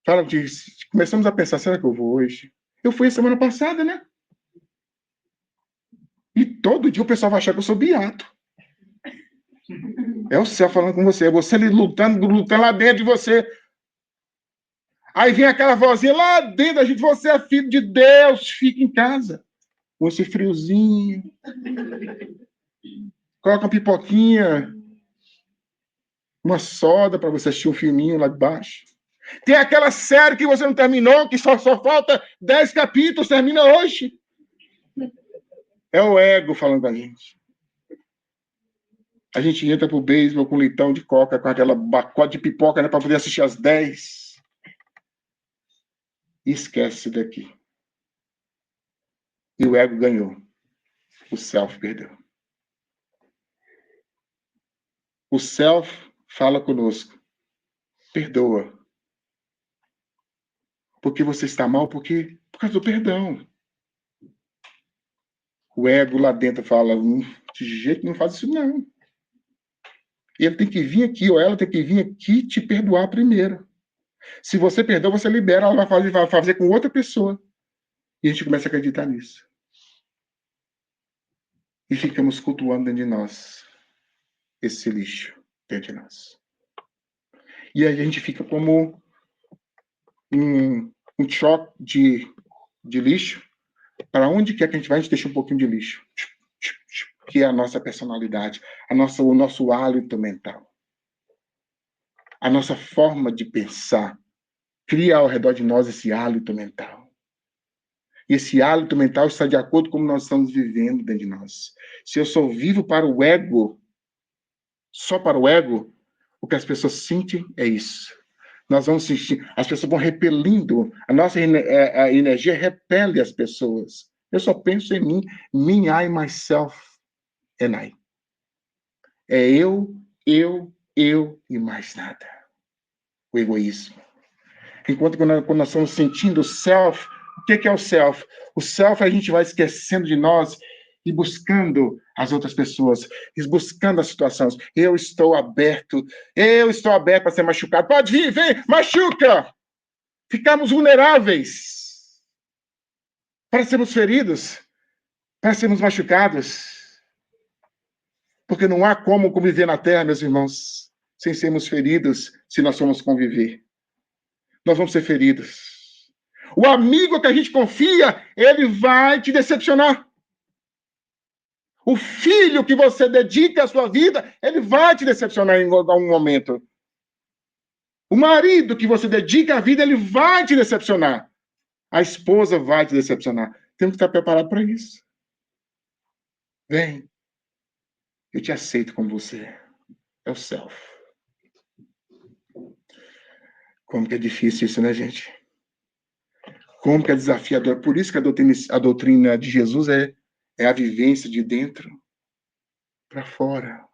[SPEAKER 1] fala contigo. Começamos a pensar, será que eu vou hoje? Eu fui a semana passada, né? E todo dia o pessoal vai achar que eu sou beato. É o céu falando com você. É você lutando lá dentro de você. Aí vem aquela vozinha lá dentro da gente. Você é filho de Deus. Fica em casa. Com esse friozinho. Coloca uma pipoquinha. Uma soda para você assistir um filminho lá de baixo. Tem aquela série que você não terminou, que só falta 10 capítulos. Termina hoje. É o ego falando com a gente. A gente entra pro beisebol com leitão de coca, com aquela pacote de pipoca, né, para poder assistir às 10. E esquece daqui. E o ego ganhou. O self perdeu. O self fala conosco. Perdoa. Porque você está mal? Por causa do perdão. O ego lá dentro fala, de jeito não faz isso não. Ele tem que vir aqui, ou ela tem que vir aqui te perdoar primeiro. Se você perdoa, você libera, ela vai fazer com outra pessoa. E a gente começa a acreditar nisso. E ficamos cultuando dentro de nós esse lixo dentro de nós. E aí a gente fica como um choque de lixo. Para onde quer que a gente vai, a gente deixa um pouquinho de lixo. Que é a nossa personalidade, o nosso hálito mental. a nossa forma de pensar, cria ao redor de nós esse hálito mental. E esse hálito mental está de acordo com como nós estamos vivendo dentro de nós. Se eu sou vivo para o ego, só para o ego, o que as pessoas sentem é isso. Nós vamos sentir, as pessoas vão repelindo, a nossa a energia repele as pessoas. Eu só penso em mim, me, I, myself and I. É eu e mais nada. O egoísmo. Enquanto quando nós estamos sentindo o self, o que é o self? O self a gente vai esquecendo de nós e buscando as outras pessoas, e buscando as situações. Eu estou aberto para ser machucado. Pode vir, vem, machuca! Ficamos vulneráveis para sermos feridos, para sermos machucados. Porque não há como conviver na Terra, meus irmãos, sem sermos feridos, se nós formos conviver. Nós vamos ser feridos. O amigo que a gente confia, ele vai te decepcionar. O filho que você dedica a sua vida, ele vai te decepcionar em algum momento. O marido que você dedica a vida, ele vai te decepcionar. A esposa vai te decepcionar. Temos que estar preparado para isso. Vem. Eu te aceito como você é. É o self. Como que é difícil isso, né, gente? Como que é desafiador. Por isso que a doutrina de Jesus é a vivência de dentro para fora.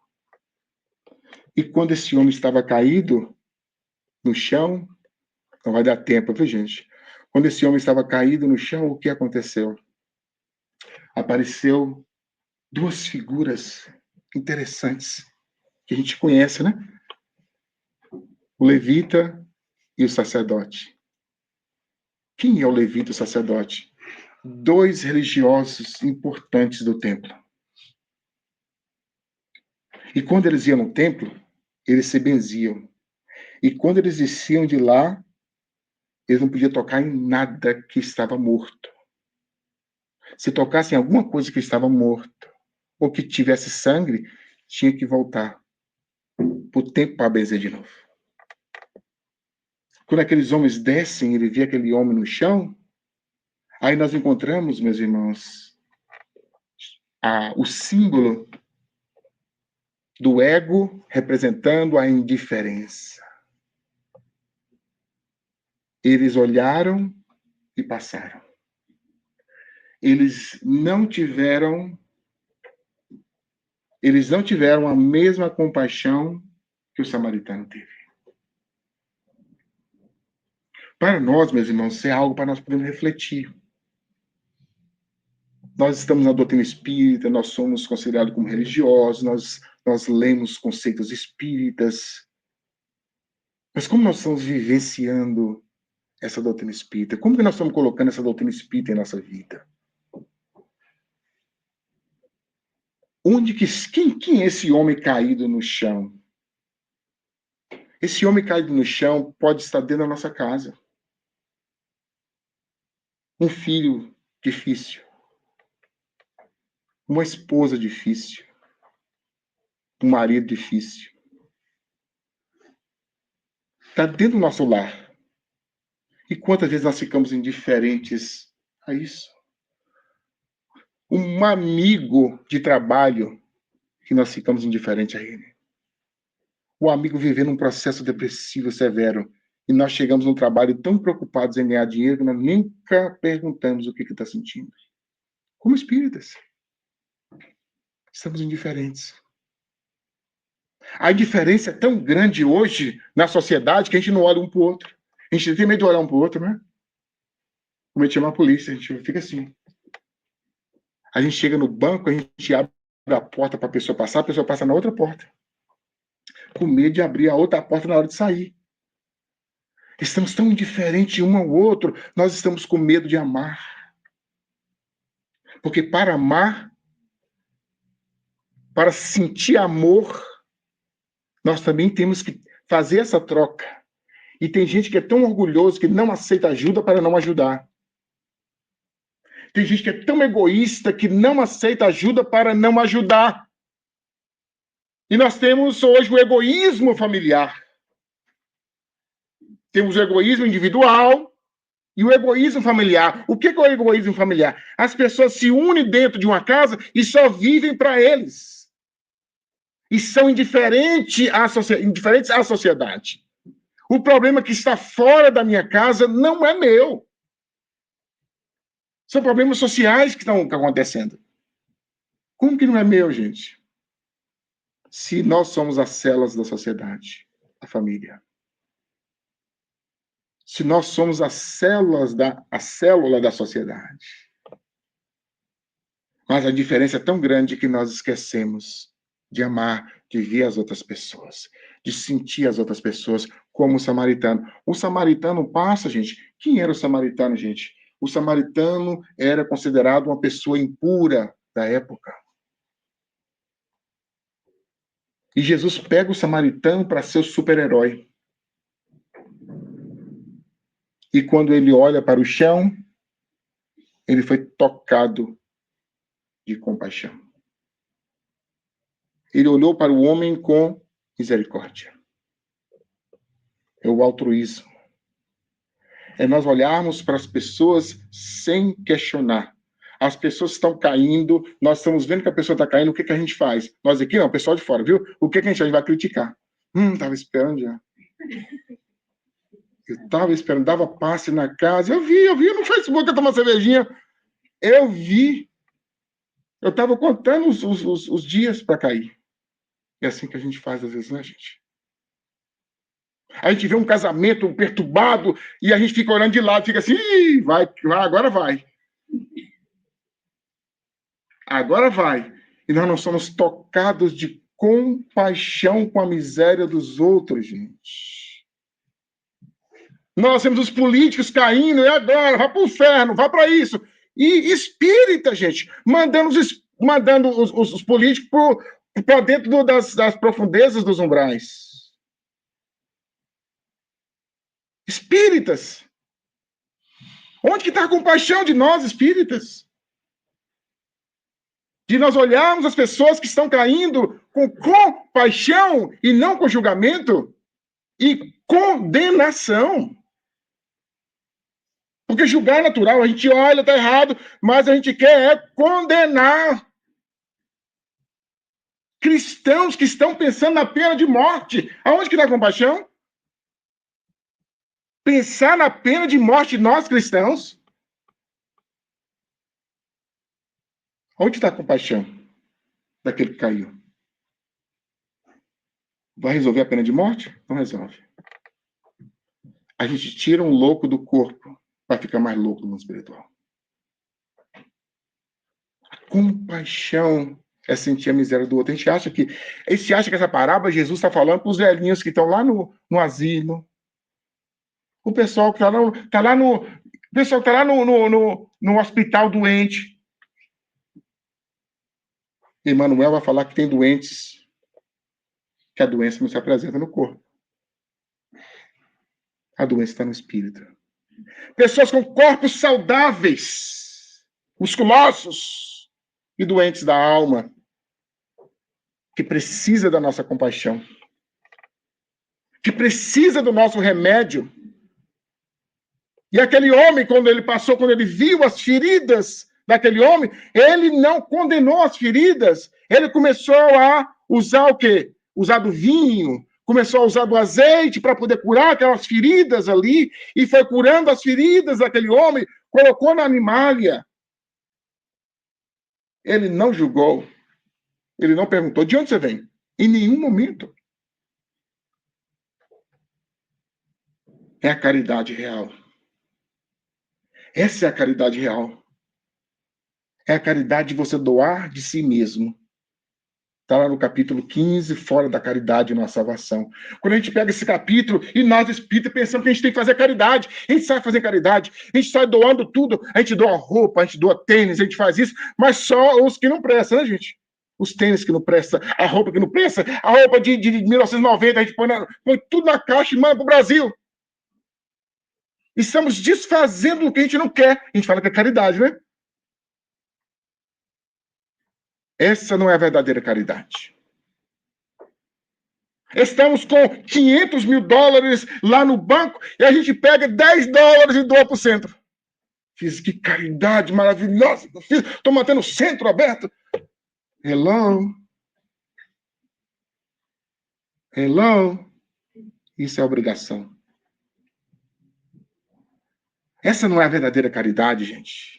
[SPEAKER 1] E quando esse homem estava caído no chão, não vai dar tempo, viu, gente? Quando esse homem estava caído no chão, o que aconteceu? Apareceu duas figuras interessantes que a gente conhece, né? O levita e o sacerdote. Quem é o levita e o sacerdote? Dois religiosos importantes do templo. E quando eles iam no templo, eles se benziam. E quando eles desciam de lá, eles não podiam tocar em nada que estava morto. Se tocassem em alguma coisa que estava morto, ou que tivesse sangue, tinha que voltar para o templo para benzer de novo. Quando aqueles homens descem, ele vê aquele homem no chão, aí nós encontramos, meus irmãos, o símbolo do ego representando a indiferença. Eles olharam e passaram. Eles não tiveram a mesma compaixão que o samaritano teve. Para nós, meus irmãos, isso é algo para nós podermos refletir. Nós estamos na doutrina espírita, nós somos considerados como religiosos, nós lemos conceitos espíritas. Mas como nós estamos vivenciando essa doutrina espírita? Como que nós estamos colocando essa doutrina espírita em nossa vida? Quem é esse homem caído no chão? Esse homem caído no chão pode estar dentro da nossa casa. Um filho difícil. Uma esposa difícil. Um marido difícil. Está dentro do nosso lar. E quantas vezes nós ficamos indiferentes a isso? Um amigo de trabalho que nós ficamos indiferentes a ele. O amigo vivendo um processo depressivo severo. E nós chegamos no trabalho tão preocupados em ganhar dinheiro que nós nunca perguntamos o que está sentindo. Como espíritas. Estamos indiferentes. A indiferença é tão grande hoje na sociedade que a gente não olha um para o outro. A gente tem medo de olhar um para o outro, né? Com medo de chamar a polícia, a gente fica assim. A gente chega no banco, a gente abre a porta para a pessoa passa na outra porta. Com medo de abrir a outra porta na hora de sair. Estamos tão indiferentes um ao outro, nós estamos com medo de amar. Porque para amar, para sentir amor, nós também temos que fazer essa troca. E tem gente que é tão orgulhoso que não aceita ajuda para não ajudar. Tem gente que é tão egoísta que não aceita ajuda para não ajudar. E nós temos hoje o egoísmo familiar. Temos o egoísmo individual e o egoísmo familiar. O que é o egoísmo familiar? As pessoas se unem dentro de uma casa e só vivem para eles. E são indiferentes à sociedade. O problema que está fora da minha casa não é meu. São problemas sociais que estão acontecendo. Como que não é meu, gente? Se nós somos as células da sociedade, a família. Se nós somos a célula da sociedade. Mas a diferença é tão grande que nós esquecemos de amar, de ver as outras pessoas, de sentir as outras pessoas, como o samaritano. O samaritano passa, gente. Quem era o samaritano, gente? O samaritano era considerado uma pessoa impura da época. E Jesus pega o samaritano para ser o super-herói. E quando ele olha para o chão, ele foi tocado de compaixão. Ele olhou para o homem com misericórdia. É o altruísmo. É nós olharmos para as pessoas sem questionar. As pessoas estão caindo, nós estamos vendo que a pessoa está caindo, o que, que a gente faz? Nós aqui não, o pessoal de fora, viu? O que, que a gente vai criticar? Estava esperando já. Eu estava esperando, dava passe na casa. Eu vi no Facebook, eu tomo uma cervejinha. Eu vi. Eu estava contando os dias para cair. É assim que a gente faz às vezes, né, gente? A gente vê um casamento perturbado e a gente fica olhando de lado, fica assim, vai, agora vai. Agora vai. E nós não somos tocados de compaixão com a miséria dos outros, gente. Nós temos os políticos caindo, e agora? Vai para o inferno, vai para isso. E espírita, gente, mandando os políticos para dentro das profundezas dos umbrais. Espíritas. Onde que está a compaixão de nós, espíritas? De nós olharmos as pessoas que estão caindo com compaixão e não com julgamento e condenação. Porque julgar é natural, a gente olha, está errado, mas a gente quer condenar. Cristãos que estão pensando na pena de morte. Aonde que está a compaixão? Pensar na pena de morte nós cristãos? Onde está a compaixão daquele que caiu? Vai resolver a pena de morte? Não resolve. A gente tira um louco do corpo para ficar mais louco no espiritual. A compaixão é sentir a miséria do outro. A gente acha que essa parábola Jesus está falando para os velhinhos que estão lá no asilo. O pessoal que está lá no hospital doente. Emmanuel vai falar que tem doentes que a doença não se apresenta no corpo. A doença está no espírito. Pessoas com corpos saudáveis, musculosos e doentes da alma, que precisa da nossa compaixão, que precisa do nosso remédio. E aquele homem, quando ele viu as feridas daquele homem, ele não condenou as feridas, ele começou a usar o quê? Usar do vinho, começou a usar do azeite para poder curar aquelas feridas ali, e foi curando as feridas daquele homem, colocou na animália. Ele não julgou, ele não perguntou, de onde você vem? Em nenhum momento. É a caridade real. Essa é a caridade real. É a caridade de você doar de si mesmo. Está lá no capítulo 15, fora da caridade e nossa salvação. Quando a gente pega esse capítulo e nós espíritas pensamos que a gente tem que fazer caridade, a gente sabe fazer caridade, a gente sai doando tudo, a gente doa roupa, a gente doa tênis, a gente faz isso, mas só os que não prestam, né, gente? Os tênis que não prestam, a roupa que não presta, a roupa de 1990, a gente põe tudo na caixa e manda para o Brasil. Estamos desfazendo o que a gente não quer. A gente fala que é caridade, né? Essa não é a verdadeira caridade. Estamos com 500 mil dólares lá no banco e a gente pega 10 dólares e doa para o centro. Fiz que caridade maravilhosa que eu fiz. Estou mantendo o centro aberto. Hello? Hello? Isso é obrigação. Essa não é a verdadeira caridade, gente.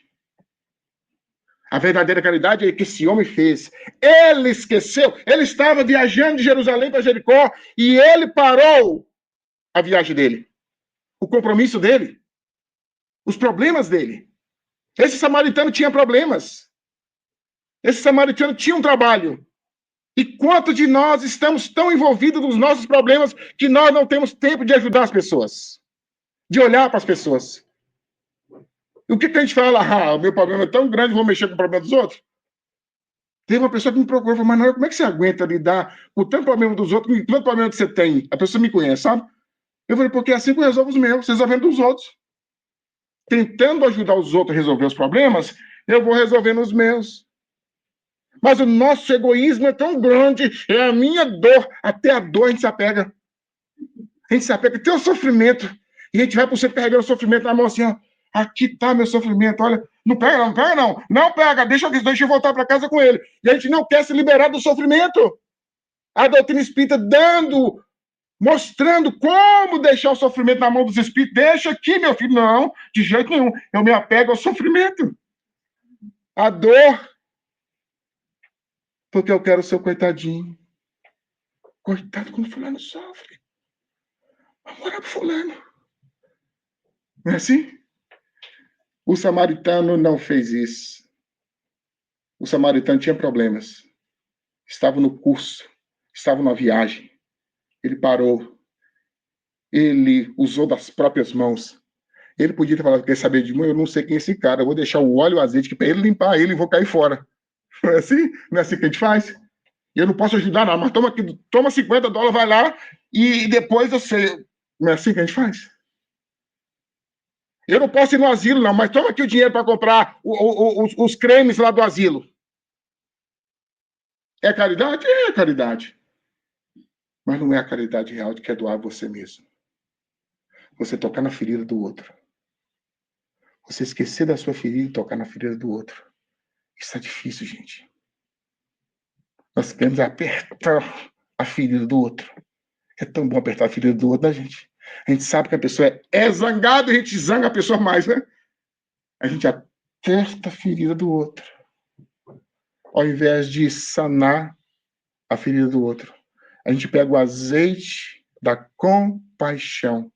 [SPEAKER 1] A verdadeira caridade é que esse homem fez. Ele esqueceu. Ele estava viajando de Jerusalém para Jericó e ele parou a viagem dele. O compromisso dele. Os problemas dele. Esse samaritano tinha problemas. Esse samaritano tinha um trabalho. E quantos de nós estamos tão envolvidos nos nossos problemas que nós não temos tempo de ajudar as pessoas? De olhar para as pessoas? E o que a gente fala? Ah, o meu problema é tão grande, vou mexer com o problema dos outros? Teve uma pessoa que me procurou e falou, mas como é que você aguenta lidar com tanto problema dos outros, com tanto problema que você tem? A pessoa me conhece, sabe? Eu falei, porque é assim que eu resolvo os meus, resolvendo dos outros. Tentando ajudar os outros a resolver os problemas, eu vou resolvendo os meus. Mas o nosso egoísmo é tão grande, é a minha dor, até a dor a gente se apega. A gente se apega, tem o sofrimento, e a gente vai para você carregando o sofrimento na mão assim, ó, aqui está meu sofrimento, olha, não pega não, não pega não, não pega, deixa eu voltar para casa com ele. E a gente não quer se liberar do sofrimento. A doutrina espírita mostrando como deixar o sofrimento na mão dos espíritos. Deixa aqui, meu filho. Não, de jeito nenhum. Eu me apego ao sofrimento. A dor. Porque eu quero o seu coitadinho. Coitado quando fulano sofre. Vamos orar pro fulano. Não é assim? O samaritano não fez isso. O samaritano tinha problemas. Estava no curso. Estava na viagem. Ele parou. Ele usou das próprias mãos. Ele podia ter falado, quer saber de mim? Eu não sei quem é esse cara. Eu vou deixar o óleo e o azeite para ele limpar ele e vou cair fora. Não é assim? Não é assim que a gente faz? Eu não posso ajudar, não, mas toma 50 dólares, vai lá e depois eu sei. Não é assim que a gente faz? Eu não posso ir no asilo, não, mas toma aqui o dinheiro para comprar os cremes lá do asilo. É caridade? É caridade. Mas não é a caridade real de que é doar você mesmo. Você tocar na ferida do outro. Você esquecer da sua ferida e tocar na ferida do outro. Isso é difícil, gente. Nós queremos apertar a ferida do outro. É tão bom apertar a ferida do outro, né, gente? A gente sabe que a pessoa é zangada e a gente zanga a pessoa mais, né? A gente aperta a ferida do outro. Ao invés de sanar a ferida do outro. A gente pega o azeite da compaixão.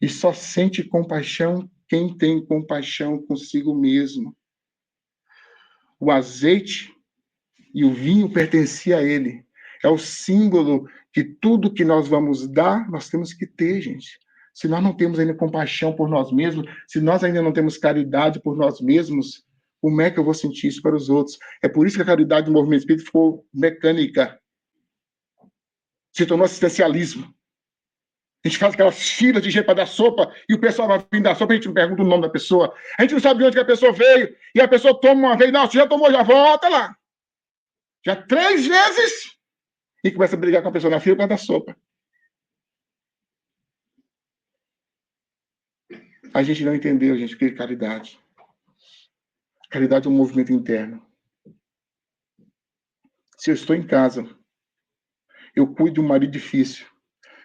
[SPEAKER 1] E só sente compaixão quem tem compaixão consigo mesmo. O azeite e o vinho pertencia a ele. É o símbolo que tudo que nós vamos dar, nós temos que ter, gente. Se nós não temos ainda compaixão por nós mesmos, se nós ainda não temos caridade por nós mesmos, como é que eu vou sentir isso para os outros? É por isso que a caridade do movimento espírita ficou mecânica. Se tornou assistencialismo. A gente faz aquelas filas de gente para dar sopa e o pessoal vai vir dar sopa e a gente não pergunta o nome da pessoa. A gente não sabe de onde que a pessoa veio e a pessoa toma uma vez. Não, você já tomou, já volta lá. Já 3 vezes e começa a brigar com a pessoa na fila para dar sopa. A gente não entendeu, gente, o que é caridade. Caridade é um movimento interno. Se eu estou em casa, eu cuido de um marido difícil,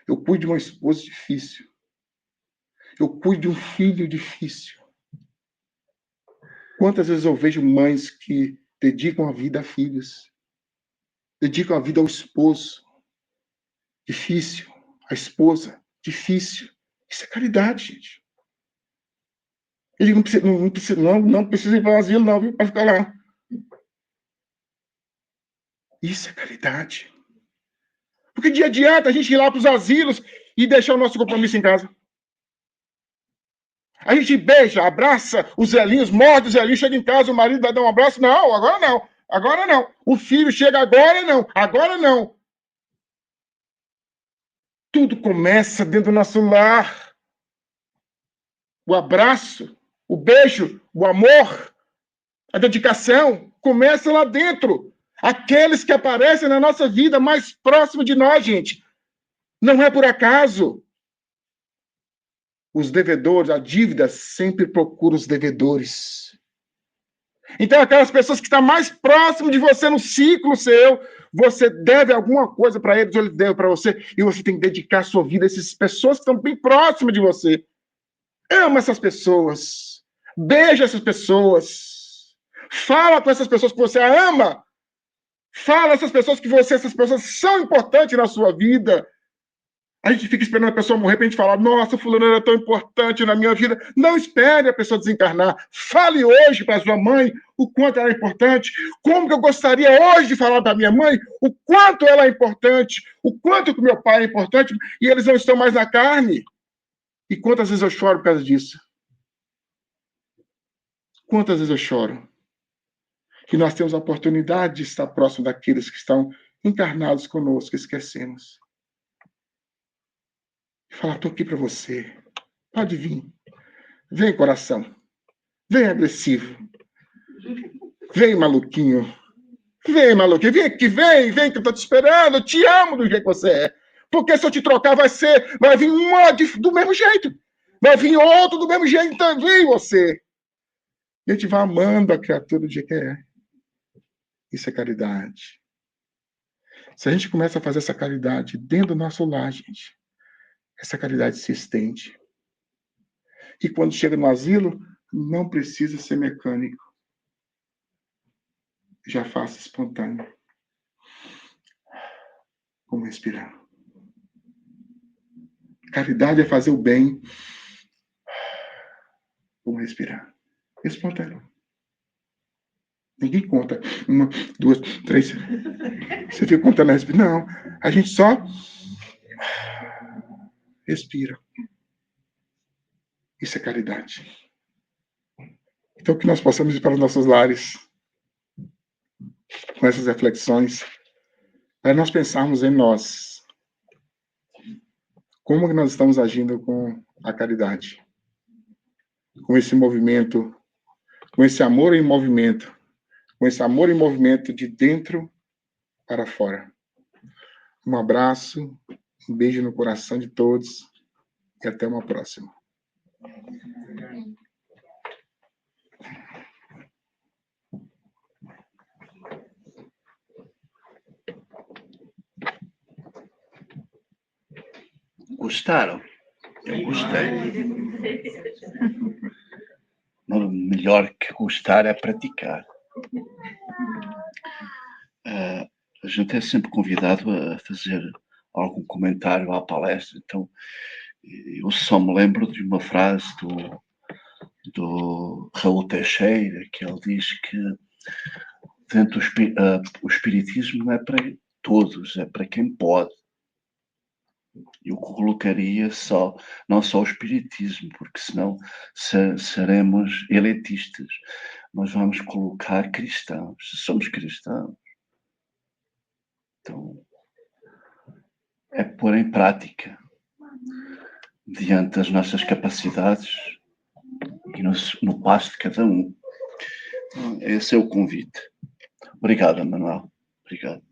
[SPEAKER 1] eu cuido de uma esposa difícil, eu cuido de um filho difícil. Quantas vezes eu vejo mães que dedicam a vida a filhos, dedicam a vida ao esposo, difícil, a esposa, difícil. Isso é caridade, gente. Ele não precisa ir para o asilo, não, viu? Para ficar lá. Isso é caridade. Porque de adianta a gente ir lá para os asilos e deixar o nosso compromisso em casa. A gente beija, abraça os velhinhos, morde os velhinhos, chega em casa, o marido vai dar um abraço. Não, agora não. Agora não. O filho chega agora, não. Agora não. Tudo começa dentro do nosso lar. O abraço, o beijo, o amor, a dedicação, começa lá dentro. Aqueles que aparecem na nossa vida mais próximo de nós, gente. Não é por acaso. Os devedores, a dívida sempre procura os devedores. Então, aquelas pessoas que estão mais próximas de você no ciclo seu, você deve alguma coisa para eles, ou eles devem para você, e você tem que dedicar a sua vida a essas pessoas que estão bem próximas de você. Ama essas pessoas. Beija essas pessoas. Fala com essas pessoas que você ama. Fala essas pessoas que essas pessoas são importantes na sua vida. A gente fica esperando a pessoa morrer para a gente falar, nossa, fulano era tão importante na minha vida. Não espere a pessoa desencarnar. Fale hoje para sua mãe o quanto ela é importante. Como que eu gostaria hoje de falar da minha mãe o quanto ela é importante, o quanto que meu pai é importante, e eles não estão mais na carne. E quantas vezes eu choro por causa disso? Quantas vezes eu choro? Que nós temos a oportunidade de estar próximo daqueles que estão encarnados conosco, esquecemos. Falar, estou aqui para você. Pode vir. Vem, coração. Vem, agressivo. Vem, maluquinho. Vem, maluquinho. Vem aqui, vem, que eu tô te esperando. Eu te amo do jeito que você é. Porque se eu te trocar, vai vir uma do mesmo jeito. Vai vir outro do mesmo jeito também, você. E a gente vai amando a criatura do jeito que é. Isso é caridade. Se a gente começa a fazer essa caridade dentro do nosso lar, gente, essa caridade se estende. E quando chega no asilo, não precisa ser mecânico. Já faça espontâneo. Vamos respirar. Caridade é fazer o bem. Vamos respirar. Espontâneo. Ninguém conta. 1, 2, 3. Você fica contando a respiração. Não. A gente só respira. Isso é caridade. Então, que nós possamos ir para os nossos lares com essas reflexões, para nós pensarmos em nós. Como que nós estamos agindo com a caridade? Com esse movimento, com esse amor em movimento, com esse amor em movimento de dentro para fora. Um abraço, um beijo no coração de todos e até uma próxima.
[SPEAKER 2] Gostaram? Eu gostei. O melhor que gostar é praticar. A gente é sempre convidado a fazer algum comentário à palestra, então eu só me lembro de uma frase do Raul Teixeira, que ele diz que dentro o espiritismo não é para todos, é para quem pode. Eu colocaria não só o espiritismo, porque senão seremos elitistas. Nós vamos colocar cristãos, se somos cristãos. Então, é pôr em prática, diante das nossas capacidades e no passo de cada um. Então, esse é o convite. Obrigado, Manuel. Obrigado.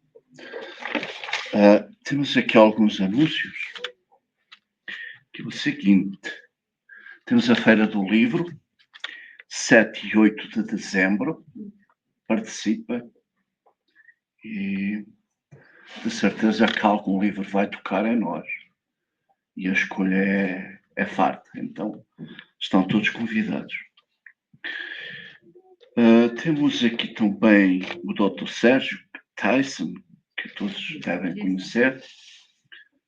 [SPEAKER 2] Temos aqui alguns anúncios, que é o seguinte. Temos a Feira do Livro, 7 e 8 de dezembro. Participa e de certeza que algum livro vai tocar em nós. E a escolha é farta. Então, estão todos convidados. Temos aqui também o Dr. Sérgio Tyson, que todos devem conhecer,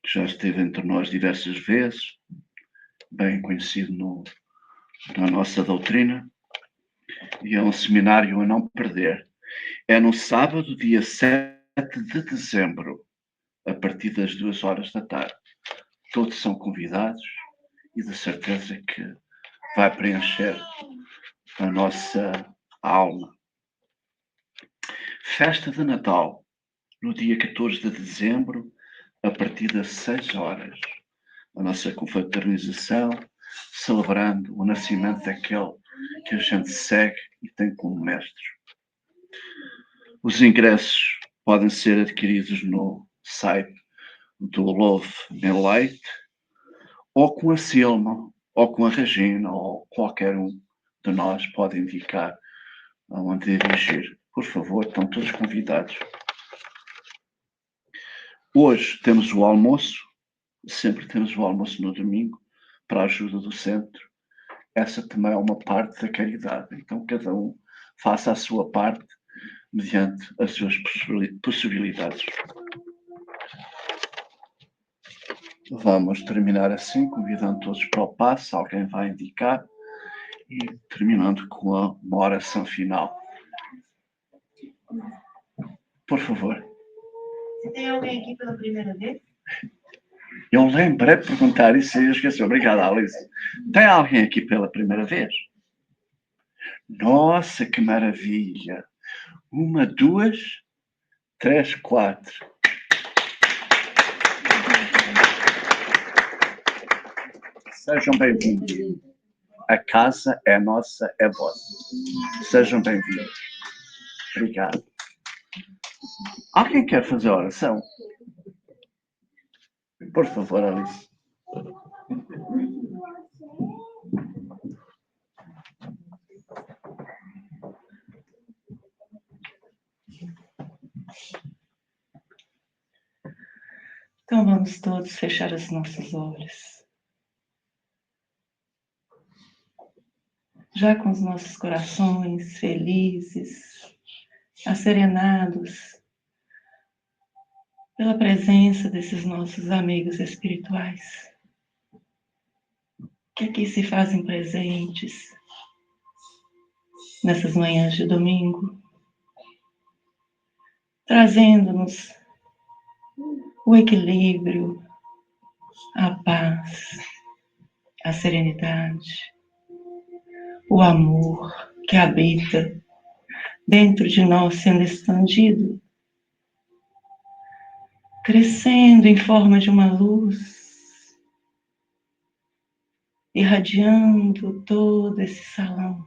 [SPEAKER 2] que já esteve entre nós diversas vezes, bem conhecido na nossa doutrina, e é um seminário a não perder. É no sábado, dia 7 de dezembro, a partir das 2 horas da tarde. Todos são convidados e de certeza que vai preencher a nossa alma. Festa de Natal, no dia 14 de dezembro, a partir das 6 horas. A nossa confraternização, celebrando o nascimento daquele que a gente segue e tem como mestre. Os ingressos podem ser adquiridos no site do Love Me Light, ou com a Silma, ou com a Regina, ou qualquer um de nós pode indicar aonde dirigir. Por favor, estão todos convidados. Hoje temos o almoço, sempre temos o almoço no domingo, para a ajuda do centro. Essa também é uma parte da caridade. Então, cada um faça a sua parte mediante as suas possibilidades. Vamos terminar assim, convidando todos para o passe, alguém vai indicar, e terminando com uma oração final. Por favor.
[SPEAKER 3] Você tem alguém aqui pela primeira vez?
[SPEAKER 2] Eu lembrei de perguntar isso e eu esqueci. Obrigado, Alice. Tem alguém aqui pela primeira vez? Nossa, que maravilha! 1, 2, 3, 4. Sejam bem-vindos. A casa é nossa, é vossa. Sejam bem-vindos. Obrigado. Alguém quer fazer a oração? Por favor, Alice.
[SPEAKER 3] Então vamos todos fechar os nossos olhos. Já com os nossos corações felizes, asserenados pela presença desses nossos amigos espirituais, que aqui se fazem presentes nessas manhãs de domingo, trazendo-nos o equilíbrio, a paz, a serenidade, o amor que habita dentro de nós sendo expandido, crescendo em forma de uma luz, irradiando todo esse salão.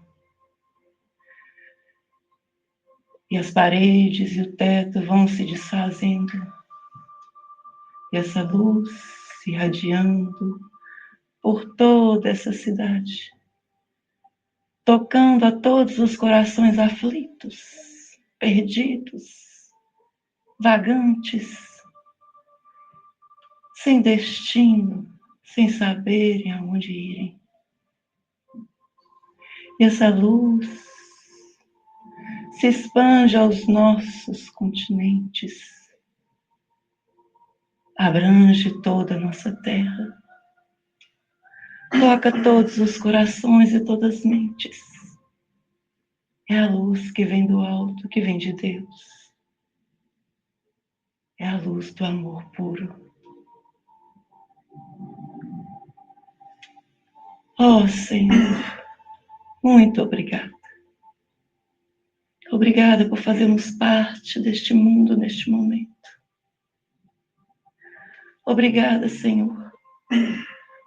[SPEAKER 3] E as paredes e o teto vão se desfazendo. E essa luz se irradiando por toda essa cidade, tocando a todos os corações aflitos, perdidos, vagantes, sem destino, sem saberem aonde irem. E essa luz se expande aos nossos continentes, abrange toda a nossa terra, toca todos os corações e todas as mentes. É a luz que vem do alto, que vem de Deus. É a luz do amor puro. Oh, Senhor, muito obrigada. Obrigada por fazermos parte deste mundo neste momento. Obrigada, Senhor,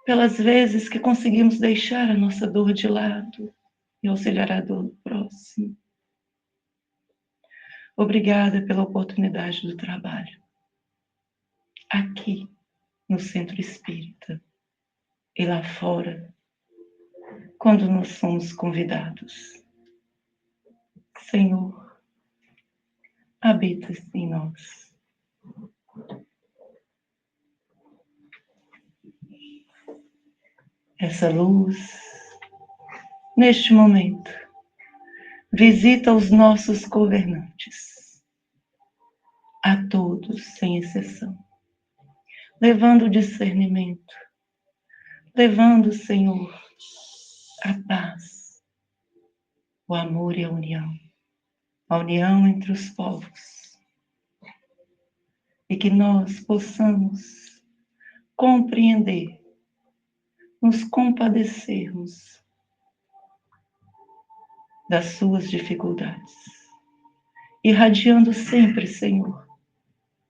[SPEAKER 3] pelas vezes que conseguimos deixar a nossa dor de lado e auxiliar a dor do próximo. Obrigada pela oportunidade do trabalho. Aqui, no Centro Espírita, e lá fora, quando nós somos convidados. Senhor, habita em nós. Essa luz, neste momento, visita os nossos governantes, a todos, sem exceção, levando o discernimento, levando, Senhor, a paz, o amor e a união entre os povos, e que nós possamos compreender, nos compadecermos das suas dificuldades, irradiando sempre, Senhor,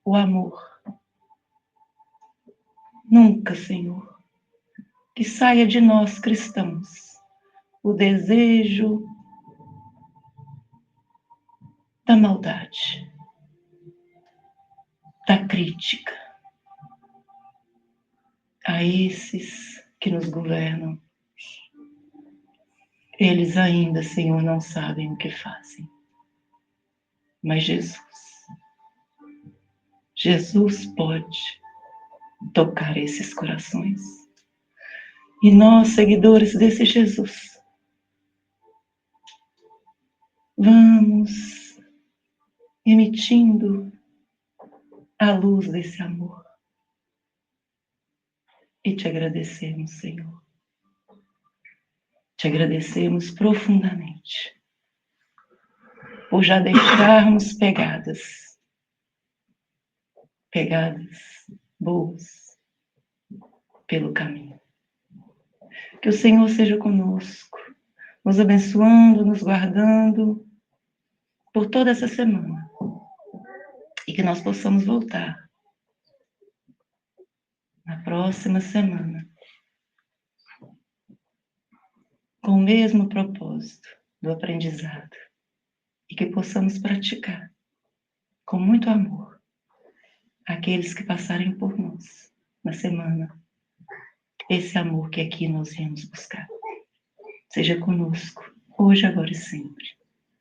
[SPEAKER 3] o amor. Nunca, Senhor, que saia de nós cristãos o desejo da maldade, da crítica, a esses que nos governam. Eles ainda, Senhor, não sabem o que fazem. Mas Jesus pode tocar esses corações. E nós, seguidores desse Jesus, vamos emitindo a luz desse amor. E te agradecemos, Senhor. Te agradecemos profundamente por já deixarmos pegadas boas pelo caminho. Que o Senhor seja conosco, nos abençoando, nos guardando por toda essa semana. E que nós possamos voltar na próxima semana com o mesmo propósito do aprendizado. E que possamos praticar com muito amor aqueles que passarem por nós na semana. Esse amor que aqui nós viemos buscar. Seja conosco, hoje, agora e sempre.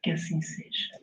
[SPEAKER 3] Que assim seja.